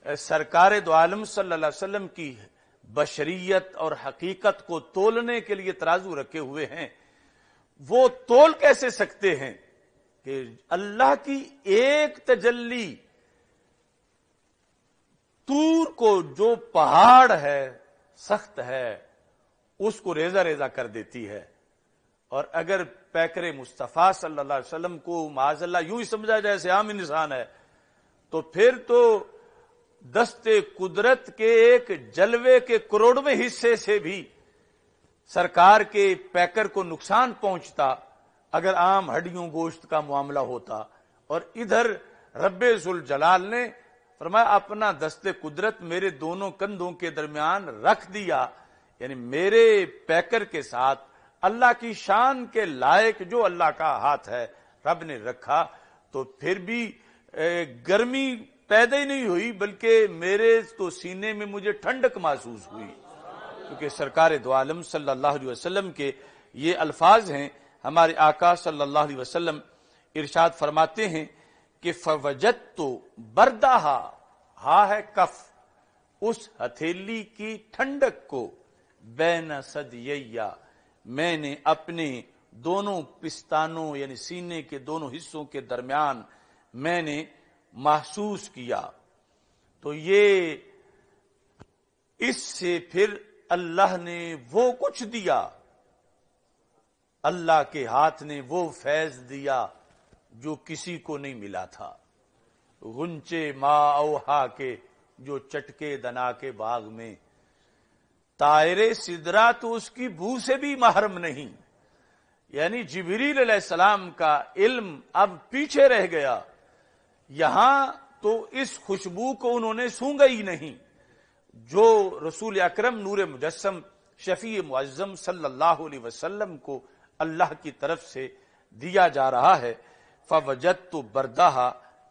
سرکار دو عالم صلی اللہ علیہ وسلم کی بشریت اور حقیقت کو تولنے کے لیے ترازو رکھے ہوئے ہیں، وہ تول کیسے سکتے ہیں کہ اللہ کی ایک تجلی طور کو جو پہاڑ ہے سخت ہے اس کو ریزہ ریزہ کر دیتی ہے۔ اور اگر پیکر مصطفیٰ صلی اللہ علیہ وسلم کو معاذ اللہ یوں ہی سمجھا جیسے عام انسان ہے، تو پھر تو دست قدرت کے ایک جلوے کے کروڑویں حصے سے بھی سرکار کے پیکر کو نقصان پہنچتا اگر عام ہڈیوں گوشت کا معاملہ ہوتا، اور ادھر رب ذوالجلال نے فرمایا اپنا دست قدرت میرے دونوں کندھوں کے درمیان رکھ دیا، یعنی میرے پیکر کے ساتھ اللہ کی شان کے لائق جو اللہ کا ہاتھ ہے رب نے رکھا، تو پھر بھی گرمی پیدا ہی نہیں ہوئی بلکہ میرے تو سینے میں مجھے ٹھنڈک محسوس ہوئی، کیونکہ سرکار دو عالم صلی اللہ علیہ وسلم کے یہ الفاظ ہیں۔ ہمارے آقا صلی اللہ علیہ وسلم ارشاد فرماتے ہیں کہ فوجدت بردہا، ہا ہے کف، اس ہتھیلی کی ٹھنڈک کو، بین ثدییہ، میں نے اپنے دونوں پستانوں یعنی سینے کے دونوں حصوں کے درمیان میں نے محسوس کیا۔ تو یہ اس سے پھر اللہ نے وہ کچھ دیا، اللہ کے ہاتھ نے وہ فیض دیا جو کسی کو نہیں ملا تھا۔ غنچے ما اوہا کے جو چٹکے دنا کے باغ میں، طائر سدرا تو اس کی بو سے بھی محرم نہیں، یعنی جبریل علیہ السلام کا علم اب پیچھے رہ گیا، یہاں تو اس خوشبو کو انہوں نے سونگا ہی نہیں جو رسول اکرم نور مجسم شفیع معظم صلی اللہ علیہ وسلم کو اللہ کی طرف سے دیا جا رہا ہے۔ فوجدت بردہا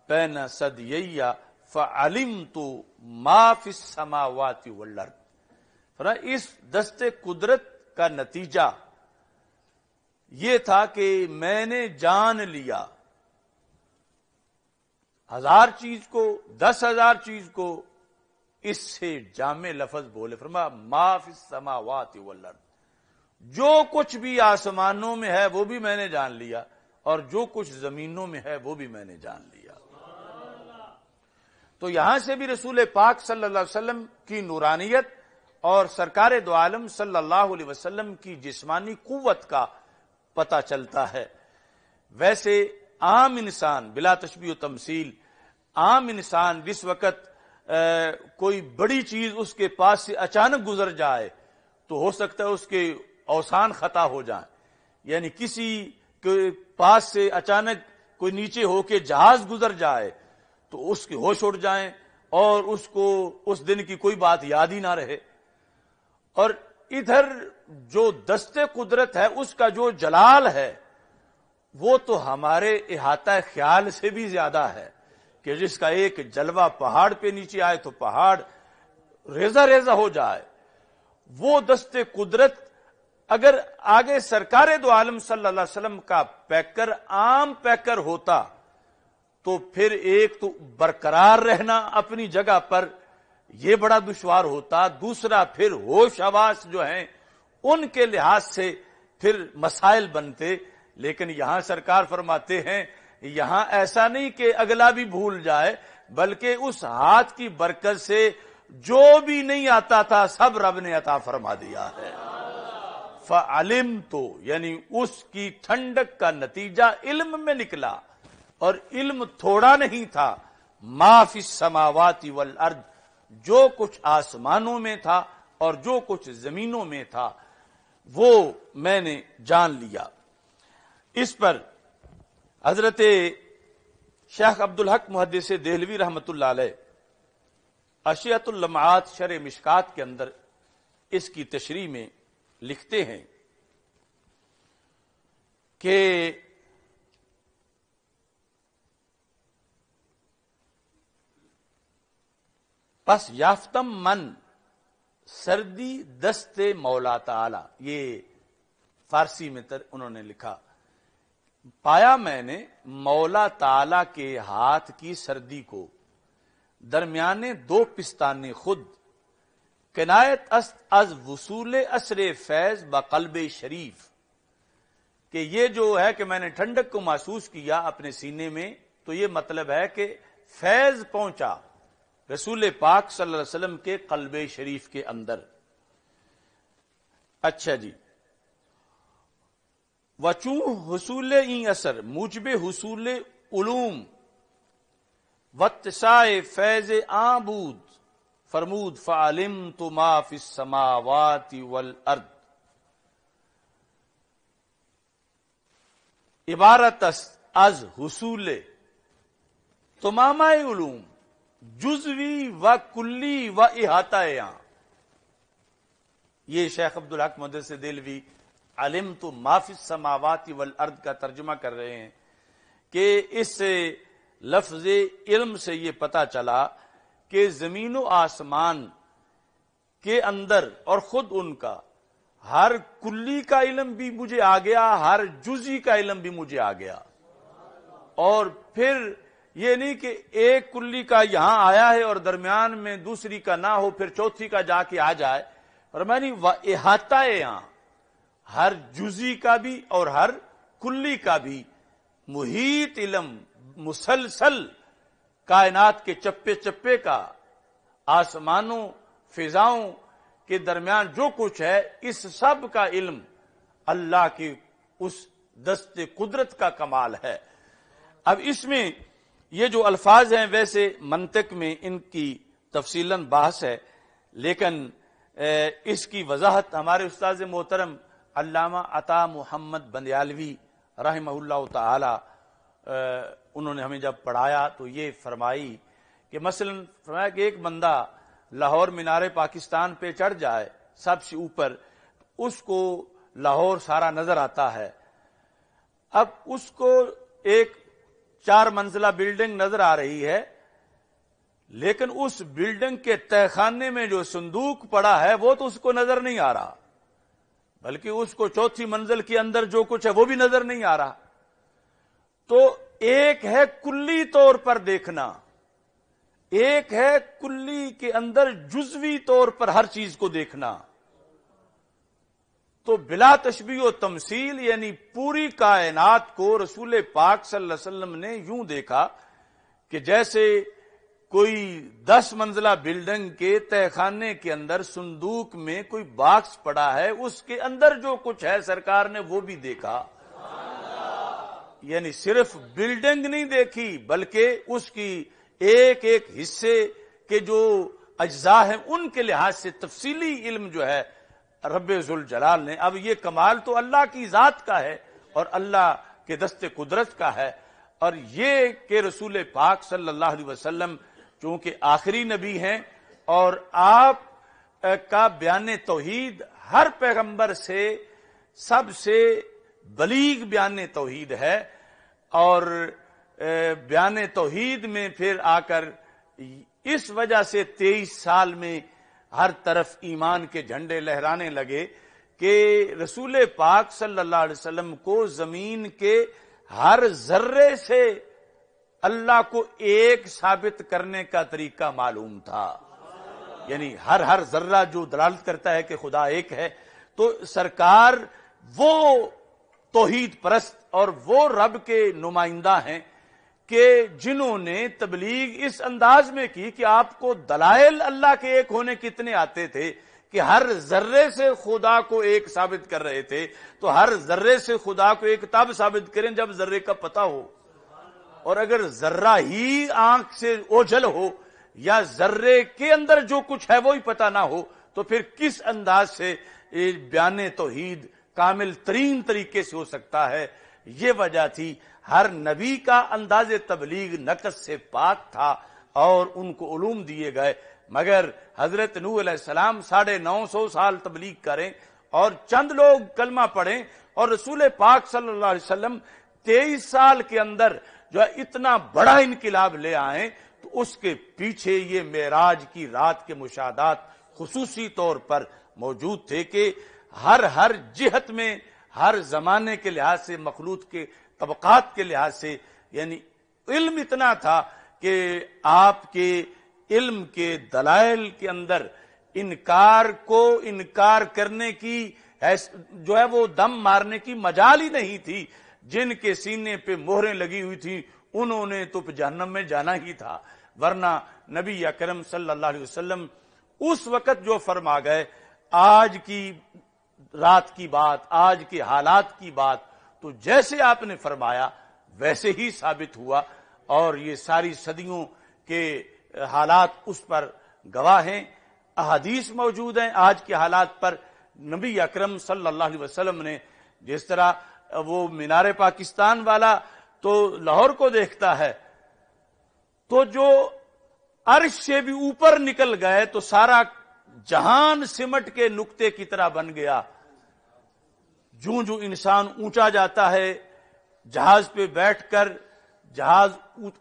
بین ثدییہ فعلمت ما فی السماوات والارض۔ اس دست قدرت کا نتیجہ یہ تھا کہ میں نے جان لیا 1000 چیز کو 10,000 چیز کو، اس سے جامع لفظ بولے، فرمایا ما فی السماوات والارض، جو کچھ بھی آسمانوں میں ہے وہ بھی میں نے جان لیا، اور جو کچھ زمینوں میں ہے وہ بھی میں نے جان لیا۔ تو یہاں سے بھی رسول پاک صلی اللہ علیہ وسلم کی نورانیت اور سرکار دو عالم صلی اللہ علیہ وسلم کی جسمانی قوت کا پتہ چلتا ہے۔ ویسے عام انسان، بلا تشبیہ و تمثیل، عام انسان جس وقت کوئی بڑی چیز اس کے پاس سے اچانک گزر جائے تو ہو سکتا ہے اس کے اوسان خطا ہو جائیں، یعنی کسی کے پاس سے اچانک کوئی نیچے ہو کے جہاز گزر جائے تو اس کے ہوش اڑ جائیں اور اس کو اس دن کی کوئی بات یاد ہی نہ رہے۔ اور ادھر جو دست قدرت ہے اس کا جو جلال ہے وہ تو ہمارے احاطہ خیال سے بھی زیادہ ہے، کہ جس کا ایک جلوہ پہاڑ پہ نیچے آئے تو پہاڑ ریزہ ریزہ ہو جائے۔ وہ دست قدرت اگر آگے سرکار دو عالم صلی اللہ علیہ وسلم کا پیکر عام پیکر ہوتا تو پھر ایک تو برقرار رہنا اپنی جگہ پر یہ بڑا دشوار ہوتا، دوسرا پھر ہوش حواس جو ہیں ان کے لحاظ سے پھر مسائل بنتے۔ لیکن یہاں سرکار فرماتے ہیں یہاں ایسا نہیں کہ اگلا بھی بھول جائے، بلکہ اس ہاتھ کی برکت سے جو بھی نہیں آتا تھا سب رب نے عطا فرما دیا ہے۔ فعلمت، یعنی اس کی ٹھنڈک کا نتیجہ علم میں نکلا، اور علم تھوڑا نہیں تھا، ما فی السماوات والارض، جو کچھ آسمانوں میں تھا اور جو کچھ زمینوں میں تھا وہ میں نے جان لیا۔ اس پر حضرت شیخ عبدالحق محدث دہلوی رحمۃ اللہ علیہ اشیاۃ اللمعات شرح مشکات کے اندر اس کی تشریح میں لکھتے ہیں کہ پس یافتم من سردی دست مولا تعالی، یہ فارسی میں انہوں نے لکھا، پایا میں نے مولا تعالی کے ہاتھ کی سردی کو، درمیانے دو پستانے خود، کنایت است از وصول اثر فیض بقلب شریف، کہ یہ جو ہے کہ میں نے ٹھنڈک کو محسوس کیا اپنے سینے میں، تو یہ مطلب ہے کہ فیض پہنچا رسول پاک صلی اللہ علیہ وسلم کے قلب شریف کے اندر۔ اچھا جی، وچوں حصول این اثر موجب حصول علوم واتساع فیض آبود، فرمود فعلمت ما فی السماوات والارض، عبارت از حصول تمام علوم جزوی و کلی و احاطہ عام۔ یہ شیخ عبدالحق محدث دہلوی علمت ما فی السماوات والارض کا ترجمہ کر رہے ہیں کہ اس لفظ علم سے یہ پتہ چلا کہ زمین و آسمان کے اندر اور خود ان کا ہر کلی کا علم بھی مجھے آ گیا، ہر جزئی کا علم بھی مجھے آ گیا، اور پھر یہ نہیں کہ ایک کلی کا یہاں آیا ہے اور درمیان میں دوسری کا نہ ہو پھر چوتھی کا جا کے آ جائے، اور میں نہیں، احاطہ یہاں ہر جزئی کا بھی اور ہر کلی کا بھی محیط علم، مسلسل کائنات کے چپے چپے کا، آسمانوں فضاؤں کے درمیان جو کچھ ہے اس سب کا علم اللہ کی اس دست قدرت کا کمال ہے۔ اب اس میں یہ جو الفاظ ہیں ویسے منطق میں ان کی تفصیلاً بحث ہے، لیکن اس کی وضاحت ہمارے استاذ محترم علامہ عطا محمد بندیالوی رحمہ اللہ تعالی انہوں نے ہمیں جب پڑھایا تو یہ فرمائی کہ مثلاً فرمایا کہ ایک بندہ لاہور مینار پاکستان پہ چڑھ جائے سب سے اوپر، اس کو لاہور سارا نظر آتا ہے، اب اس کو ایک 4 منزلہ بلڈنگ نظر آ رہی ہے، لیکن اس بلڈنگ کے تہخانے میں جو صندوق پڑا ہے وہ تو اس کو نظر نہیں آ رہا، بلکہ اس کو چوتھی منزل کے اندر جو کچھ ہے وہ بھی نظر نہیں آ رہا. تو ایک ہے کلی طور پر دیکھنا، ایک ہے کلی کے اندر جزوی طور پر ہر چیز کو دیکھنا. تو بلا تشبیہ و تمثیل یعنی پوری کائنات کو رسول پاک صلی اللہ علیہ وسلم نے یوں دیکھا کہ جیسے کوئی 10 منزلہ بلڈنگ کے تہہ خانے کے اندر صندوق میں کوئی باکس پڑا ہے، اس کے اندر جو کچھ ہے سرکار نے وہ بھی دیکھا. یعنی صرف بلڈنگ نہیں دیکھی بلکہ اس کی ایک ایک حصے کے جو اجزاء ہیں ان کے لحاظ سے تفصیلی علم جو ہے رب ذوالجلال نے. اب یہ کمال تو اللہ کی ذات کا ہے اور اللہ کے دست قدرت کا ہے. اور یہ کہ رسول پاک صلی اللہ علیہ وسلم چونکہ آخری نبی ہیں اور آپ کا بیان توحید ہر پیغمبر سے سب سے بلیغ بیان توحید ہے، اور بیان توحید میں پھر آ کر اس وجہ سے 23 سال میں ہر طرف ایمان کے جھنڈے لہرانے لگے کہ رسول پاک صلی اللہ علیہ وسلم کو زمین کے ہر ذرے سے اللہ کو ایک ثابت کرنے کا طریقہ معلوم تھا. یعنی ہر ذرہ جو دلالت کرتا ہے کہ خدا ایک ہے. تو سرکار وہ توحید پرست اور وہ رب کے نمائندہ ہیں کہ جنہوں نے تبلیغ اس انداز میں کی کہ آپ کو دلائل اللہ کے ایک ہونے کتنے آتے تھے کہ ہر ذرے سے خدا کو ایک ثابت کر رہے تھے. تو ہر ذرے سے خدا کو ایک تب ثابت کریں جب ذرے کا پتہ ہو، اور اگر ذرہ ہی آنکھ سے اوجھل ہو یا ذرے کے اندر جو کچھ ہے وہی پتہ نہ ہو تو پھر کس انداز سے بیان توحید کامل ترین طریقے سے ہو سکتا ہے. یہ وجہ تھی ہر نبی کا انداز تبلیغ نقص سے پاک تھا اور ان کو علوم دیے گئے. مگر حضرت نوح علیہ السلام 950 سال تبلیغ کریں اور چند لوگ کلمہ پڑھیں، اور رسول پاک صلی اللہ علیہ وسلم 23 سال کے اندر جو ہے اتنا بڑا انقلاب لے آئیں. تو اس کے پیچھے یہ معراج کی رات کے مشاہدات خصوصی طور پر موجود تھے کہ ہر جہت میں ہر زمانے کے لحاظ سے مخلوق کے طبقات کے لحاظ سے یعنی علم اتنا تھا کہ آپ کے علم کے دلائل کے اندر انکار کو انکار کرنے کی جو ہے وہ دم مارنے کی مجال ہی نہیں تھی. جن کے سینے پہ مہریں لگی ہوئی تھی انہوں نے تو جہنم میں جانا ہی تھا. ورنہ نبی اکرم صلی اللہ علیہ وسلم اس وقت جو فرما گئے، آج کی رات کی بات، آج کے حالات کی بات، تو جیسے آپ نے فرمایا ویسے ہی ثابت ہوا. اور یہ ساری صدیوں کے حالات اس پر گواہ ہیں. احادیث موجود ہیں آج کے حالات پر. نبی اکرم صلی اللہ علیہ وسلم نے جس طرح وہ مینار پاکستان والا تو لاہور کو دیکھتا ہے، تو جو عرش سے بھی اوپر نکل گئے تو سارا جہان سمٹ کے نقطے کی طرح بن گیا. جو انسان اونچا جاتا ہے، جہاز پہ بیٹھ کر جہاز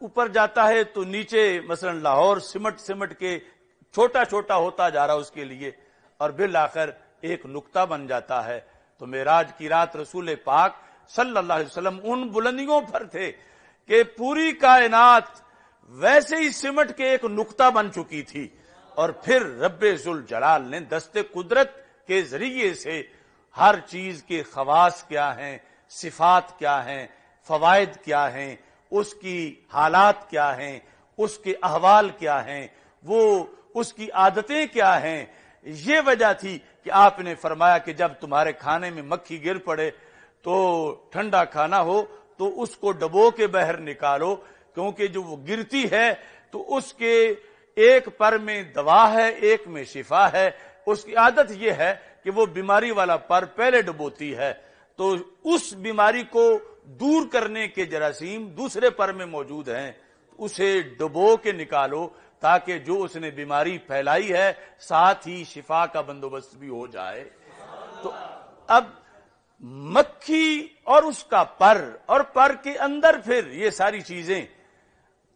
اوپر جاتا ہے تو نیچے مثلا لاہور سمٹ کے چھوٹا چھوٹا ہوتا جا رہا اس کے لیے، اور بالآخر ایک نقطہ بن جاتا ہے. تو معراج کی رات رسول پاک صلی اللہ علیہ وسلم ان بلندیوں پر تھے کہ پوری کائنات ویسے ہی سمٹ کے ایک نقطہ بن چکی تھی. اور پھر رب ذوالجلال نے دست قدرت کے ذریعے سے ہر چیز کے خواص کیا ہیں، صفات کیا ہیں، فوائد کیا ہیں، اس کی حالات کیا ہیں، اس کے احوال کیا ہیں، وہ اس کی عادتیں کیا ہیں. یہ وجہ تھی کہ آپ نے فرمایا کہ جب تمہارے کھانے میں مکھی گر پڑے تو ٹھنڈا کھانا ہو تو اس کو ڈبو کے باہر نکالو، کیونکہ جو وہ گرتی ہے تو اس کے ایک پر میں دوا ہے، ایک میں شفا ہے. اس کی عادت یہ ہے کہ وہ بیماری والا پر پہلے ڈبوتی ہے، تو اس بیماری کو دور کرنے کے جراثیم دوسرے پر میں موجود ہیں، اسے ڈبو کے نکالو تاکہ جو اس نے بیماری پھیلائی ہے ساتھ ہی شفا کا بندوبست بھی ہو جائے. تو اب مکھی اور اس کا پر اور پر کے اندر پھر یہ ساری چیزیں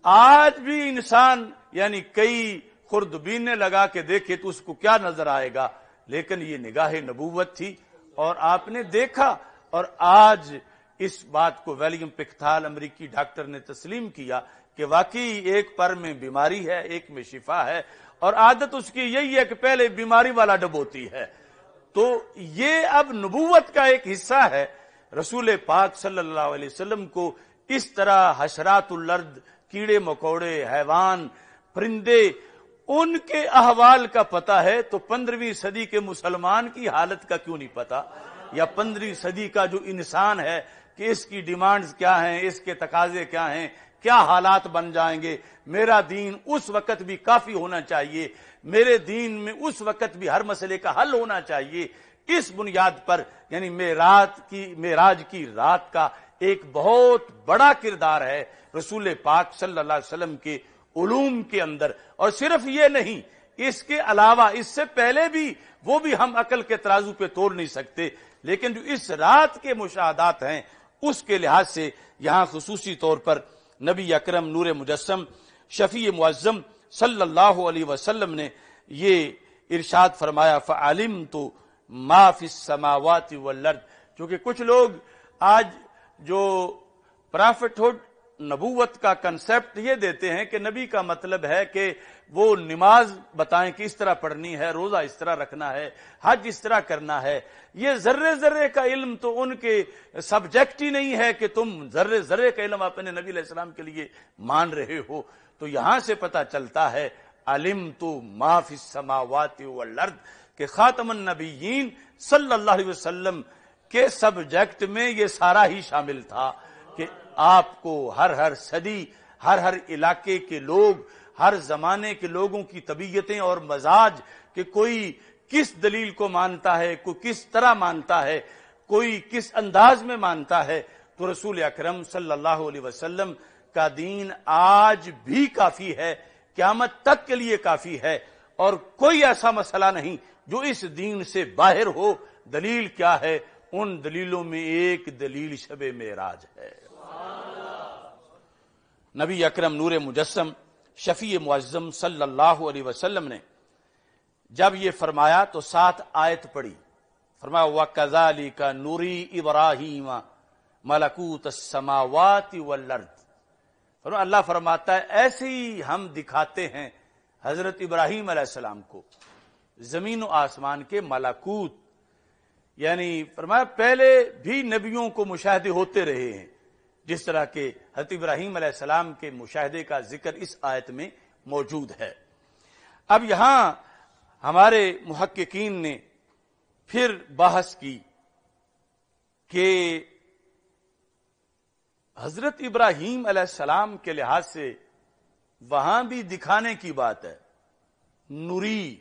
آج بھی انسان یعنی کئی خوردبینیں لگا کے دیکھے تو اس کو کیا نظر آئے گا، لیکن یہ نگاہ نبوت تھی. اور آپ نے دیکھا، اور آج اس بات کو ولیم پکتھال امریکی ڈاکٹر نے تسلیم کیا کہ واقعی ایک پر میں بیماری ہے، ایک میں شفا ہے، اور عادت اس کی یہی ہے کہ پہلے بیماری والا ڈبوتی ہے۔ تو یہ اب نبوت کا ایک حصہ ہے۔ رسول پاک صلی اللہ علیہ وسلم کو اس طرح حشرات الارض، کیڑے مکوڑے، حیوان، پرندے، ان کے احوال کا پتہ ہے، تو 15ویں صدی کے مسلمان کی حالت کا کیوں نہیں پتا؟ یا 15ویں صدی کا جو انسان ہے کہ اس کی ڈیمانڈز کیا ہیں، اس کے تقاضے کیا ہیں، کیا حالات بن جائیں گے۔ میرا دین اس وقت بھی کافی ہونا چاہیے، میرے دین میں اس وقت بھی ہر مسئلے کا حل ہونا چاہیے۔ اس بنیاد پر یعنی معراج کی رات کا ایک بہت بڑا کردار ہے رسول پاک صلی اللہ علیہ وسلم کے علوم کے اندر۔ اور صرف یہ نہیں، اس کے علاوہ اس سے پہلے بھی وہ بھی ہم عقل کے ترازو پہ تول نہیں سکتے، لیکن جو اس رات کے مشاہدات ہیں اس کے لحاظ سے یہاں خصوصی طور پر نبی اکرم نور مجسم شفیع معظم صلی اللہ علیہ وسلم نے یہ ارشاد فرمایا، فعلمت ما فی السماوات والارض۔ کیونکہ کچھ لوگ آج جو پرافٹہڈ، نبوت کا کنسپٹ یہ دیتے ہیں کہ نبی کا مطلب ہے کہ وہ نماز بتائیں کہ اس طرح پڑھنی ہے، روزہ اس طرح رکھنا ہے، حج اس طرح کرنا ہے۔ یہ ذرے ذرے کا علم تو ان کے سبجیکٹ ہی نہیں ہے کہ تم ذرے ذرے کا علم اپنے نبی علیہ السلام کے لیے مان رہے ہو۔ تو یہاں سے پتہ چلتا ہے علمت ما فی السماوات والارض کہ خاتم النبیین صلی اللہ علیہ وسلم کے سبجیکٹ میں یہ سارا ہی شامل تھا کہ آپ کو ہر صدی، ہر علاقے کے لوگ، ہر زمانے کے لوگوں کی طبیعتیں اور مزاج، کہ کوئی کس دلیل کو مانتا ہے، کوئی کس طرح مانتا ہے، کوئی کس انداز میں مانتا ہے۔ تو رسول اکرم صلی اللہ علیہ وسلم کا دین آج بھی کافی ہے، قیامت تک کے لیے کافی ہے، اور کوئی ایسا مسئلہ نہیں جو اس دین سے باہر ہو۔ دلیل کیا ہے؟ ان دلیلوں میں ایک دلیل شب معراج ہے۔ نبی اکرم نور مجسم شفیع معظم صلی اللہ علیہ وسلم نے جب یہ فرمایا تو 7 آیت پڑھی، فرمایا وَكَذَلِكَ نُرِي إِبْرَاهِيمَ مَلَكُوتَ السَّمَاوَاتِ وَالْأَرْضِ۔ اللہ فرماتا ہے ایسے ہی ہم دکھاتے ہیں حضرت ابراہیم علیہ السلام کو زمین و آسمان کے ملکوت، یعنی فرمایا پہلے بھی نبیوں کو مشاہدے ہوتے رہے ہیں، جس طرح کہ حضرت ابراہیم علیہ السلام کے مشاہدے کا ذکر اس آیت میں موجود ہے۔ اب یہاں ہمارے محققین نے پھر بحث کی کہ حضرت ابراہیم علیہ السلام کے لحاظ سے وہاں بھی دکھانے کی بات ہے۔ نوری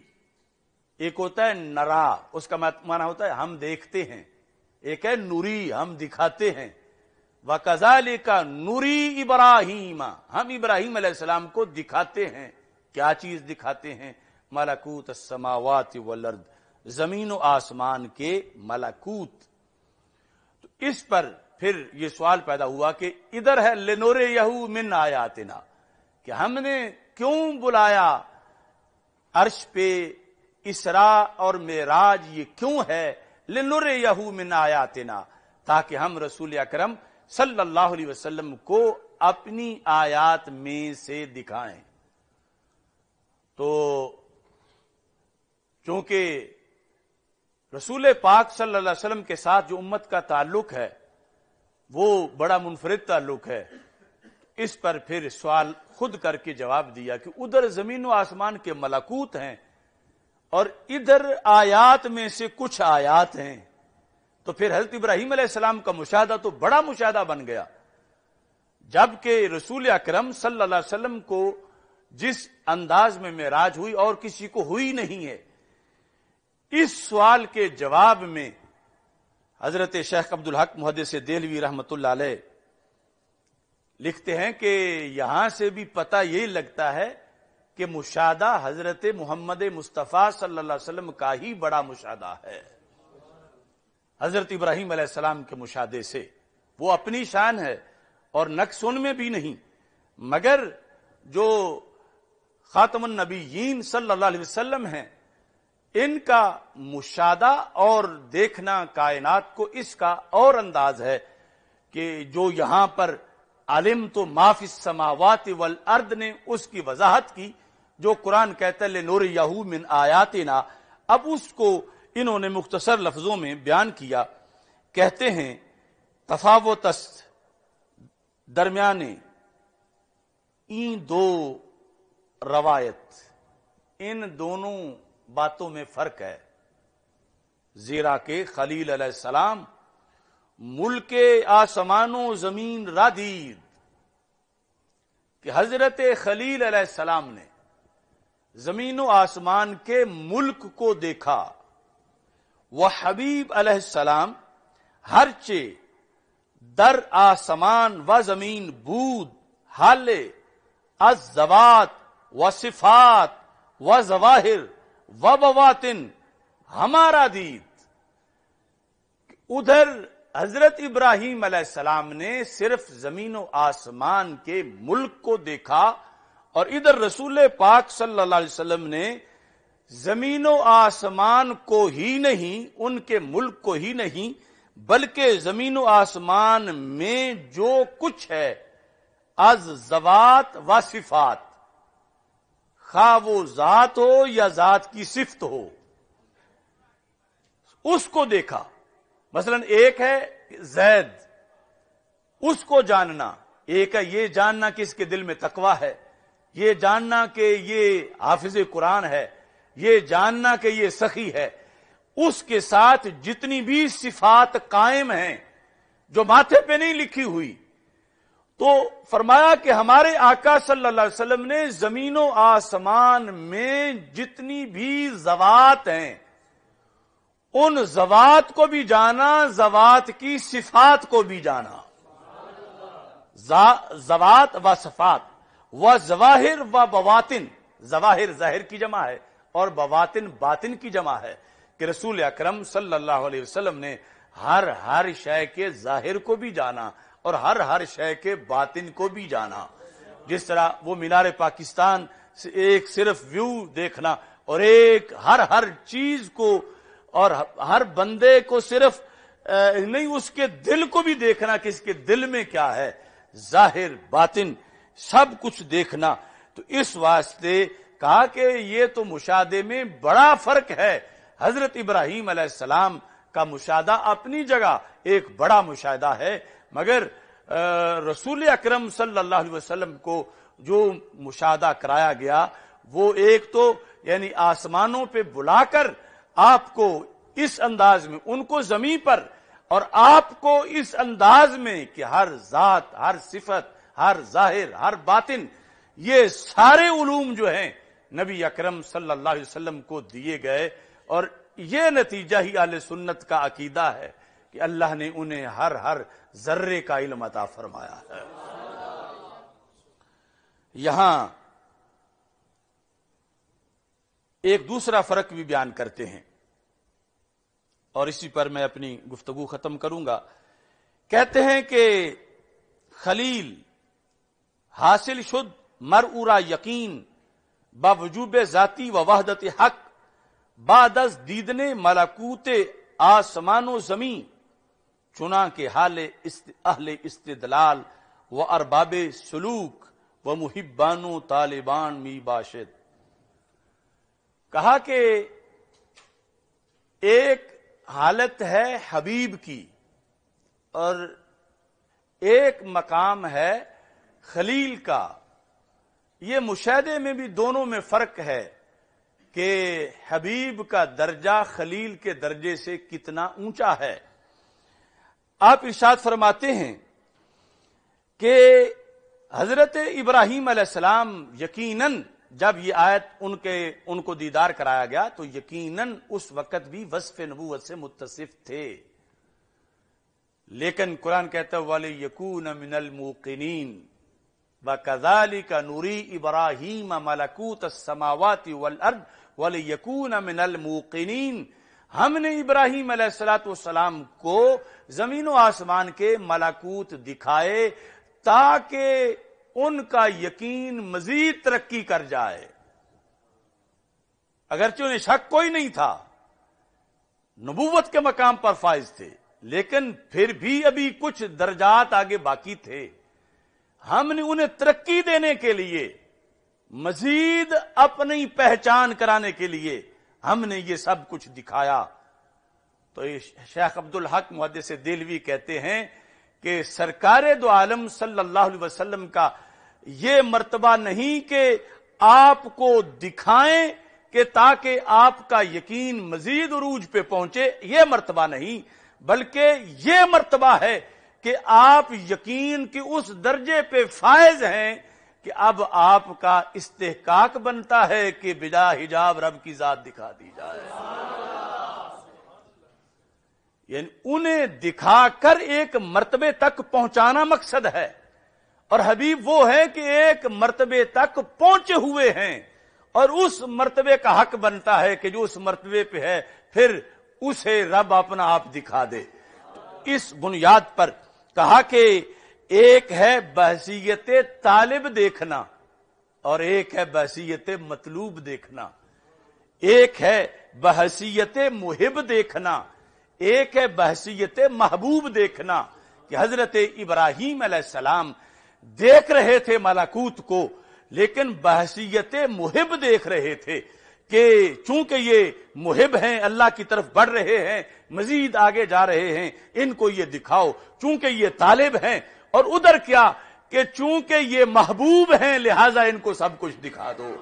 ایک ہوتا ہے نرا، اس کا معنی ہوتا ہے ہم دیکھتے ہیں، ایک ہے نوری ہم دکھاتے ہیں۔ وَكَذَلِكَ نُرِي إِبْرَاهِيمَ، ہم ابراہیم علیہ السلام کو دکھاتے ہیں۔ کیا چیز دکھاتے ہیں؟ ملکوت السماوات والارض، زمین و آسمان کے ملکوت۔ تو اس پر پھر یہ سوال پیدا ہوا کہ ادھر ہے لِنُرِيَهُ مِنْ آیاتنا، کہ ہم نے کیوں بلایا عرش پہ اسراء اور معراج، یہ کیوں ہے لِنُرِيَهُ مِنْ آیاتنا، تاکہ ہم رسول اکرم صلی اللہ علیہ وسلم کو اپنی آیات میں سے دکھائیں۔ تو چونکہ رسول پاک صلی اللہ علیہ وسلم کے ساتھ جو امت کا تعلق ہے وہ بڑا منفرد تعلق ہے، اس پر پھر سوال خود کر کے جواب دیا کہ ادھر زمین و آسمان کے ملکوت ہیں اور ادھر آیات میں سے کچھ آیات ہیں، تو پھر حضرت ابراہیم علیہ السلام کا مشاہدہ تو بڑا مشاہدہ بن گیا، جبکہ رسول اکرم صلی اللہ علیہ وسلم کو جس انداز میں معراج ہوئی اور کسی کو ہوئی نہیں ہے۔ اس سوال کے جواب میں حضرت شیخ عبدالحق محدث دہلوی رحمۃ اللہ علیہ لکھتے ہیں کہ یہاں سے بھی پتہ یہ لگتا ہے کہ مشاہدہ حضرت محمد مصطفیٰ صلی اللہ علیہ وسلم کا ہی بڑا مشاہدہ ہے حضرت ابراہیم علیہ السلام کے مشاہدے سے۔ وہ اپنی شان ہے اور نقص ان میں بھی نہیں، مگر جو خاتم النبیین صلی اللہ علیہ وسلم ہیں، ان کا مشاہدہ اور دیکھنا کائنات کو اس کا اور انداز ہے کہ جو یہاں پر علم تو ما فی السماوات والارض نے اس کی وضاحت کی، جو قرآن کہتا ہے لنوریہ من آیاتنا، اب اس کو انہوں نے مختصر لفظوں میں بیان کیا. کہتے ہیں تفاوت است درمیانے این دو روایت، ان دونوں باتوں میں فرق ہے. زیرا کہ خلیل علیہ السلام ملک آسمان و زمین را دید، کہ حضرت خلیل علیہ السلام نے زمین و آسمان کے ملک کو دیکھا. وہ حبیب علیہ السلام ہرچے در آسمان و زمین بود حال از ذوات و صفات و ظواہر و بواطن ہمارا دید. ادھر حضرت ابراہیم علیہ السلام نے صرف زمین و آسمان کے ملک کو دیکھا، اور ادھر رسول پاک صلی اللہ علیہ وسلم نے زمین و آسمان کو ہی نہیں، ان کے ملک کو ہی نہیں، بلکہ زمین و آسمان میں جو کچھ ہے از ذوات و صفات، خواہ وہ ذات ہو یا ذات کی صفت ہو، اس کو دیکھا. مثلا ایک ہے زید، اس کو جاننا، ایک ہے یہ جاننا کہ اس کے دل میں تقوی ہے، یہ جاننا کہ یہ حافظ قرآن ہے، یہ جاننا کہ یہ سخی ہے. اس کے ساتھ جتنی بھی صفات قائم ہیں جو ماتھے پہ نہیں لکھی ہوئی، تو فرمایا کہ ہمارے آقا صلی اللہ علیہ وسلم نے زمین و آسمان میں جتنی بھی ذوات ہیں ان ذوات کو بھی جانا، ذوات کی صفات کو بھی جانا. ذوات و صفات و ظواہر و بواطن، ظواہر ظاہر کی جمع ہے اور بواطن باطن کی جمع ہے، کہ رسول اکرم صلی اللہ علیہ وسلم نے ہر شے کے ظاہر کو بھی جانا اور ہر شے کے باطن کو بھی جانا. جس طرح وہ مینار پاکستان سے ایک صرف ویو دیکھنا اور ایک ہر چیز کو اور ہر بندے کو صرف نہیں، اس کے دل کو بھی دیکھنا کہ اس کے دل میں کیا ہے، ظاہر باطن سب کچھ دیکھنا. تو اس واسطے کہا کہ یہ تو مشاہدے میں بڑا فرق ہے. حضرت ابراہیم علیہ السلام کا مشاہدہ اپنی جگہ ایک بڑا مشاہدہ ہے، مگر رسول اکرم صلی اللہ علیہ وسلم کو جو مشاہدہ کرایا گیا وہ ایک تو یعنی آسمانوں پہ بلا کر آپ کو اس انداز میں، ان کو زمین پر اور آپ کو اس انداز میں کہ ہر ذات، ہر صفت، ہر ظاہر، ہر باطن، یہ سارے علوم جو ہیں نبی اکرم صلی اللہ علیہ وسلم کو دیے گئے. اور یہ نتیجہ ہی اہل سنت کا عقیدہ ہے کہ اللہ نے انہیں ہر ذرے کا علم عطا فرمایا ہے. یہاں ایک دوسرا فرق بھی بیان کرتے ہیں اور اسی پر میں اپنی گفتگو ختم کروں گا. کہتے ہیں کہ خلیل حاصل شد مرعورا یقین با وجوب ذاتی و وحدت حق بعد از دیدن ملکوت آسمان و زمین، چنانکہ حال اہل استدلال و ارباب سلوک و محبان و طالبان می باشد. کہا کہ ایک حالت ہے حبیب کی اور ایک مقام ہے خلیل کا. یہ مشاہدے میں بھی دونوں میں فرق ہے کہ حبیب کا درجہ خلیل کے درجے سے کتنا اونچا ہے. آپ ارشاد فرماتے ہیں کہ حضرت ابراہیم علیہ السلام یقیناً جب یہ آیت ان کو دیدار کرایا گیا تو یقیناً اس وقت بھی وصف نبوت سے متصف تھے، لیکن قرآن کہتا ہے وَلِيَكُونَ مِنَ الْمُوقِنِينَ وَكَذَلِكَ نُرِي إِبْرَاهِيمَ مَلَكُوتَ السَّمَاوَاتِ وَالْأَرْضِ وَلِيَكُونَ مِنَ الْمُوقِنِينَ. ہم نے ابراہیم علیہ السلام کو زمین و آسمان کے ملکوت دکھائے تاکہ ان کا یقین مزید ترقی کر جائے. اگرچہ انہیں شک کوئی نہیں تھا، نبوت کے مقام پر فائز تھے، لیکن پھر بھی ابھی کچھ درجات آگے باقی تھے۔ ہم نے انہیں ترقی دینے کے لیے، مزید اپنی پہچان کرانے کے لیے ہم نے یہ سب کچھ دکھایا۔ تو شیخ عبدالحق محدث دہلوی کہتے ہیں کہ سرکار دو عالم صلی اللہ علیہ وسلم کا یہ مرتبہ نہیں کہ آپ کو دکھائیں کہ تاکہ آپ کا یقین مزید عروج پہ پہنچے، یہ مرتبہ نہیں، بلکہ یہ مرتبہ ہے کہ آپ یقین کے اس درجے پہ فائز ہیں کہ اب آپ کا استحقاق بنتا ہے کہ بلا حجاب رب کی ذات دکھا دی جائے۔ یعنی انہیں دکھا کر ایک مرتبے تک پہنچانا مقصد ہے، اور حبیب وہ ہے کہ ایک مرتبے تک پہنچے ہوئے ہیں، اور اس مرتبے کا حق بنتا ہے کہ جو اس مرتبے پہ ہے پھر اسے رب اپنا آپ دکھا دے۔ اس بنیاد پر کہا کہ ایک ہے بحثیت طالب دیکھنا اور ایک ہے بحثیت مطلوب دیکھنا، ایک ہے بحثیت محب دیکھنا، ایک ہے بحثیت محبوب دیکھنا۔ کہ حضرت ابراہیم علیہ السلام دیکھ رہے تھے ملکوت کو، لیکن بحثیت محب دیکھ رہے تھے کہ چونکہ یہ محب ہیں، اللہ کی طرف بڑھ رہے ہیں، مزید آگے جا رہے ہیں، ان کو یہ دکھاؤ۔ چونکہ یہ طالب ہیں، اور ادھر کیا کہ چونکہ یہ محبوب ہیں لہذا ان کو سب کچھ دکھا دو،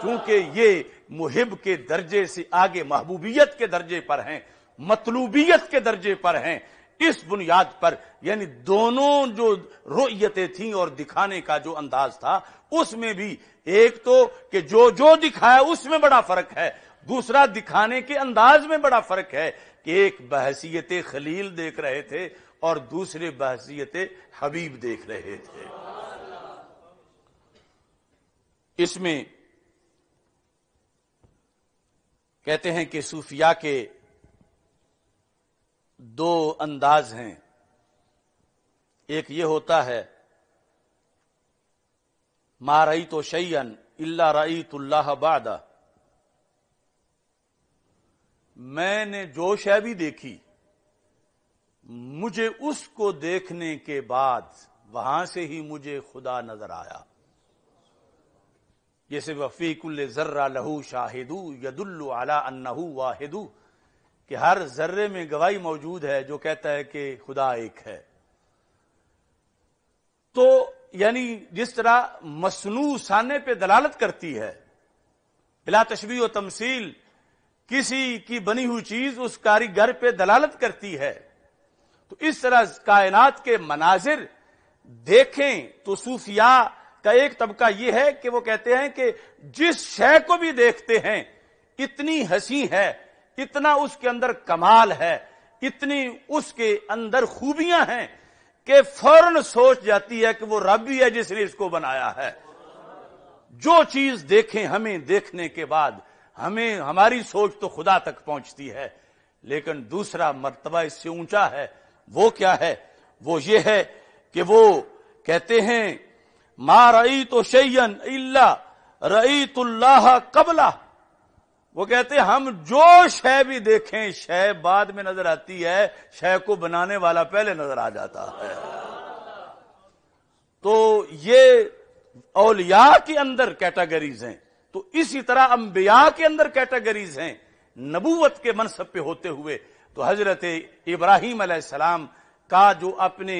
چونکہ یہ محب کے درجے سے آگے محبوبیت کے درجے پر ہیں، مطلوبیت کے درجے پر ہیں۔ اس بنیاد پر یعنی دونوں جو رؤیتیں تھیں اور دکھانے کا جو انداز تھا، اس میں بھی ایک تو کہ جو دکھایا اس میں بڑا فرق ہے، دوسرا دکھانے کے انداز میں بڑا فرق ہے کہ ایک بحثیت خلیل دیکھ رہے تھے اور دوسرے بحثیت حبیب دیکھ رہے تھے۔ اس میں کہتے ہیں کہ صوفیاء کے دو انداز ہیں، ایک یہ ہوتا ہے ما رأیت شیئا الا رأیت اللہ بعدہ، میں نے جو شے بھی دیکھی مجھے اس کو دیکھنے کے بعد وہاں سے ہی مجھے خدا نظر آیا۔ جیسے وفی کل ذرہ لہو شاہد یدل علی انہ واحد، کہ ہر ذرے میں گواہی موجود ہے جو کہتا ہے کہ خدا ایک ہے۔ تو یعنی جس طرح مصنوع سانے پہ دلالت کرتی ہے بلا تشبیہ و تمثیل، کسی کی بنی ہوئی چیز اس کاریگر پہ دلالت کرتی ہے، تو اس طرح کائنات کے مناظر دیکھیں تو صوفیاء کا ایک طبقہ یہ ہے کہ وہ کہتے ہیں کہ جس شے کو بھی دیکھتے ہیں اتنی ہنسی ہے، اتنا اس کے اندر کمال ہے، اتنی اس کے اندر خوبیاں ہیں کہ فوراً سوچ جاتی ہے کہ وہ رب ہی ہے جس نے اس کو بنایا ہے۔ جو چیز دیکھیں ہمیں دیکھنے کے بعد ہماری سوچ تو خدا تک پہنچتی ہے، لیکن دوسرا مرتبہ اس سے اونچا ہے۔ وہ کیا ہے؟ وہ یہ ہے کہ وہ کہتے ہیں ما رأیت شیئا الا رأیت اللہ قبلہ، وہ کہتے ہیں ہم جو شے بھی دیکھیں شے بعد میں نظر آتی ہے، شے کو بنانے والا پہلے نظر آ جاتا ہے۔ تو یہ اولیاء کے اندر کیٹیگریز ہیں، تو اسی طرح انبیاء کے اندر کیٹیگریز ہیں نبوت کے منصب پہ ہوتے ہوئے۔ تو حضرت ابراہیم علیہ السلام کا جو اپنے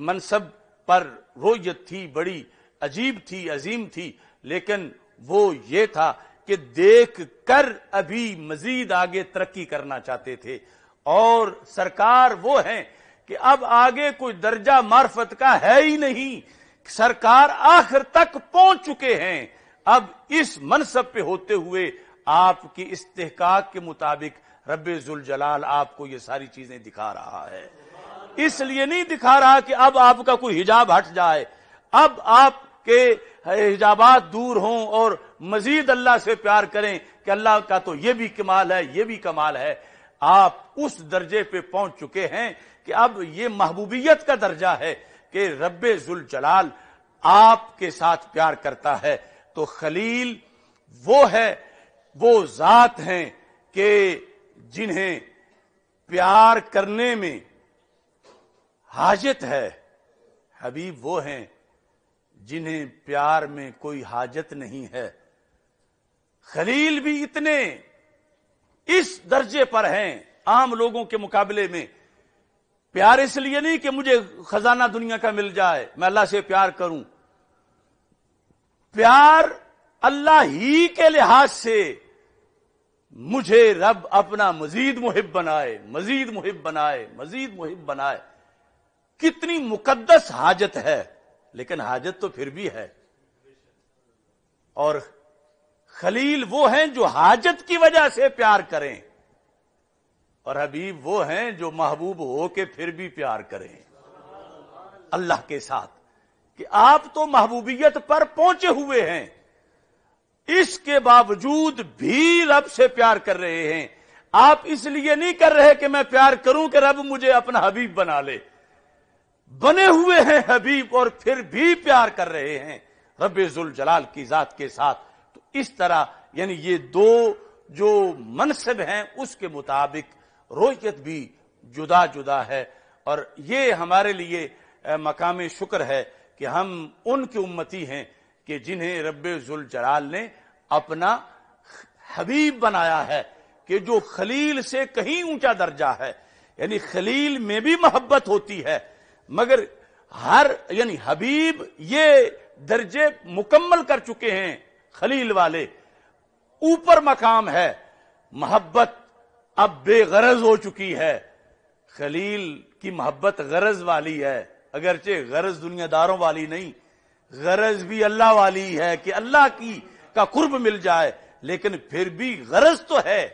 منصب پر رؤیت تھی بڑی عجیب تھی، عظیم تھی، لیکن وہ یہ تھا کہ دیکھ کر ابھی مزید آگے ترقی کرنا چاہتے تھے، اور سرکار وہ ہیں کہ اب آگے کوئی درجہ معرفت کا ہے ہی نہیں، سرکار آخر تک پہنچ چکے ہیں۔ اب اس منصب پہ ہوتے ہوئے آپ کی استحقاق کے مطابق رب ذوالجلال آپ کو یہ ساری چیزیں دکھا رہا ہے۔ اس لیے نہیں دکھا رہا کہ اب آپ کا کوئی حجاب ہٹ جائے، اب آپ کے حجابات دور ہوں اور مزید اللہ سے پیار کریں کہ اللہ کا تو یہ بھی کمال ہے، یہ بھی کمال ہے۔ آپ اس درجے پہ پہنچ چکے ہیں کہ اب یہ محبوبیت کا درجہ ہے کہ رب ذوالجلال آپ کے ساتھ پیار کرتا ہے۔ تو خلیل وہ ہے وہ ذات ہیں کہ جنہیں پیار کرنے میں حاجت ہے، حبیب وہ ہیں جنہیں پیار میں کوئی حاجت نہیں ہے۔ خلیل بھی اتنے اس درجے پر ہیں عام لوگوں کے مقابلے میں، پیار اس لیے نہیں کہ مجھے خزانہ دنیا کا مل جائے میں اللہ سے پیار کروں، پیار اللہ ہی کے لحاظ سے مجھے رب اپنا مزید محب بنائے، مزید محب بنائے، مزید محب بنائے۔ کتنی مقدس حاجت ہے، لیکن حاجت تو پھر بھی ہے۔ اور خلیل وہ ہیں جو حاجت کی وجہ سے پیار کریں، اور حبیب وہ ہیں جو محبوب ہو کے پھر بھی پیار کریں اللہ کے ساتھ، کہ آپ تو محبوبیت پر پہنچے ہوئے ہیں، اس کے باوجود بھی رب سے پیار کر رہے ہیں۔ آپ اس لیے نہیں کر رہے کہ میں پیار کروں کہ رب مجھے اپنا حبیب بنا لے، بنے ہوئے ہیں حبیب اور پھر بھی پیار کر رہے ہیں رب ذوالجلال کی ذات کے ساتھ۔ تو اس طرح یعنی یہ دو جو منصب ہیں اس کے مطابق رویت بھی جدا جدا ہے، اور یہ ہمارے لیے مقام شکر ہے کہ ہم ان کی امتی ہیں کہ جنہیں رب ذوالجلال نے اپنا حبیب بنایا ہے، کہ جو خلیل سے کہیں اونچا درجہ ہے۔ یعنی خلیل میں بھی محبت ہوتی ہے، مگر یعنی حبیب یہ درجے مکمل کر چکے ہیں، خلیل والے اوپر مقام ہے، محبت اب بے غرض ہو چکی ہے۔ خلیل کی محبت غرض والی ہے، اگرچہ غرض دنیا داروں والی نہیں، غرض بھی اللہ والی ہے کہ اللہ کا قرب مل جائے، لیکن پھر بھی غرض تو ہے۔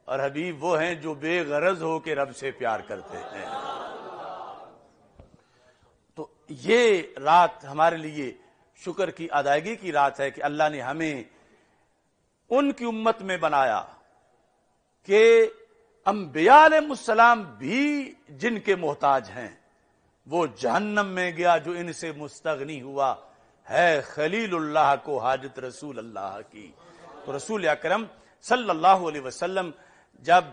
اور حبیب وہ ہیں جو بے غرض ہو کے رب سے پیار کرتے ہیں۔ تو یہ رات ہمارے لیے شکر کی ادائیگی کی رات ہے کہ اللہ نے ہمیں ان کی امت میں بنایا کہ انبیاء علیہ السلام بھی جن کے محتاج ہیں، وہ جہنم میں گیا جو ان سے مستغنی ہوا ہے خلیل اللہ کو حاجت رسول اللہ کی۔ تو رسول اکرم صلی اللہ علیہ وسلم جب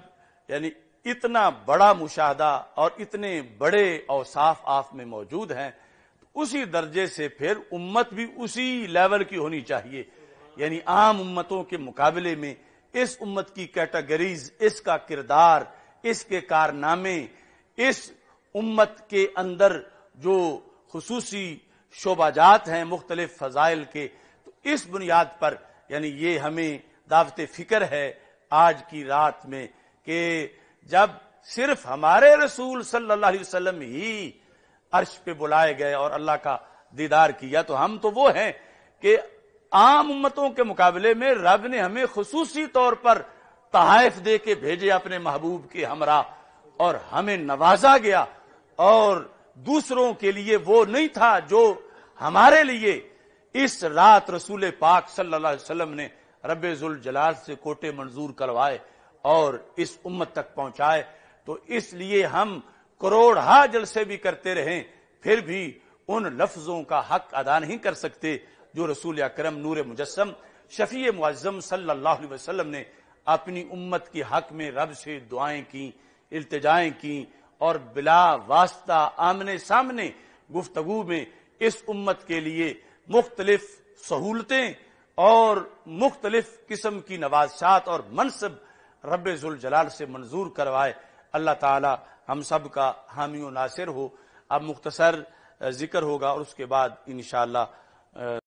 یعنی اتنا بڑا مشاہدہ اور اتنے بڑے اوصاف آپ میں موجود ہیں، تو اسی درجے سے پھر امت بھی اسی لیول کی ہونی چاہیے۔ یعنی عام امتوں کے مقابلے میں اس امت کی کیٹیگریز، اس کا کردار، اس کے کارنامے، اس امت کے اندر جو خصوصی شعبہ جات ہیں مختلف فضائل کے، تو اس بنیاد پر یعنی یہ ہمیں دعوت فکر ہے آج کی رات میں کہ جب صرف ہمارے رسول صلی اللہ علیہ وسلم ہی عرش پہ بلائے گئے اور اللہ کا دیدار کیا، تو ہم تو وہ ہیں کہ عام امتوں کے مقابلے میں رب نے ہمیں خصوصی طور پر تحائف دے کے بھیجے اپنے محبوب کے ہمراہ، اور ہمیں نوازا گیا، اور دوسروں کے لیے وہ نہیں تھا جو ہمارے لیے اس رات رسول پاک صلی اللہ علیہ وسلم نے رب ذوالجلال سے کوٹے منظور کروائے اور اس امت تک پہنچائے۔ تو اس لیے ہم کروڑہا جلسے بھی کرتے رہیں پھر بھی ان لفظوں کا حق ادا نہیں کر سکتے جو رسول اکرم نور مجسم شفیع معظم صلی اللہ علیہ وسلم نے اپنی امت کے حق میں رب سے دعائیں کی، التجائیں کی، اور بلا واسطہ آمنے سامنے گفتگو میں اس امت کے لیے مختلف سہولتیں اور مختلف قسم کی نوازشات اور منصب رب ذوالجلال سے منظور کروائے۔ اللہ تعالی ہم سب کا حامی و ناصر ہو۔ اب مختصر ذکر ہوگا اور اس کے بعد انشاءاللہ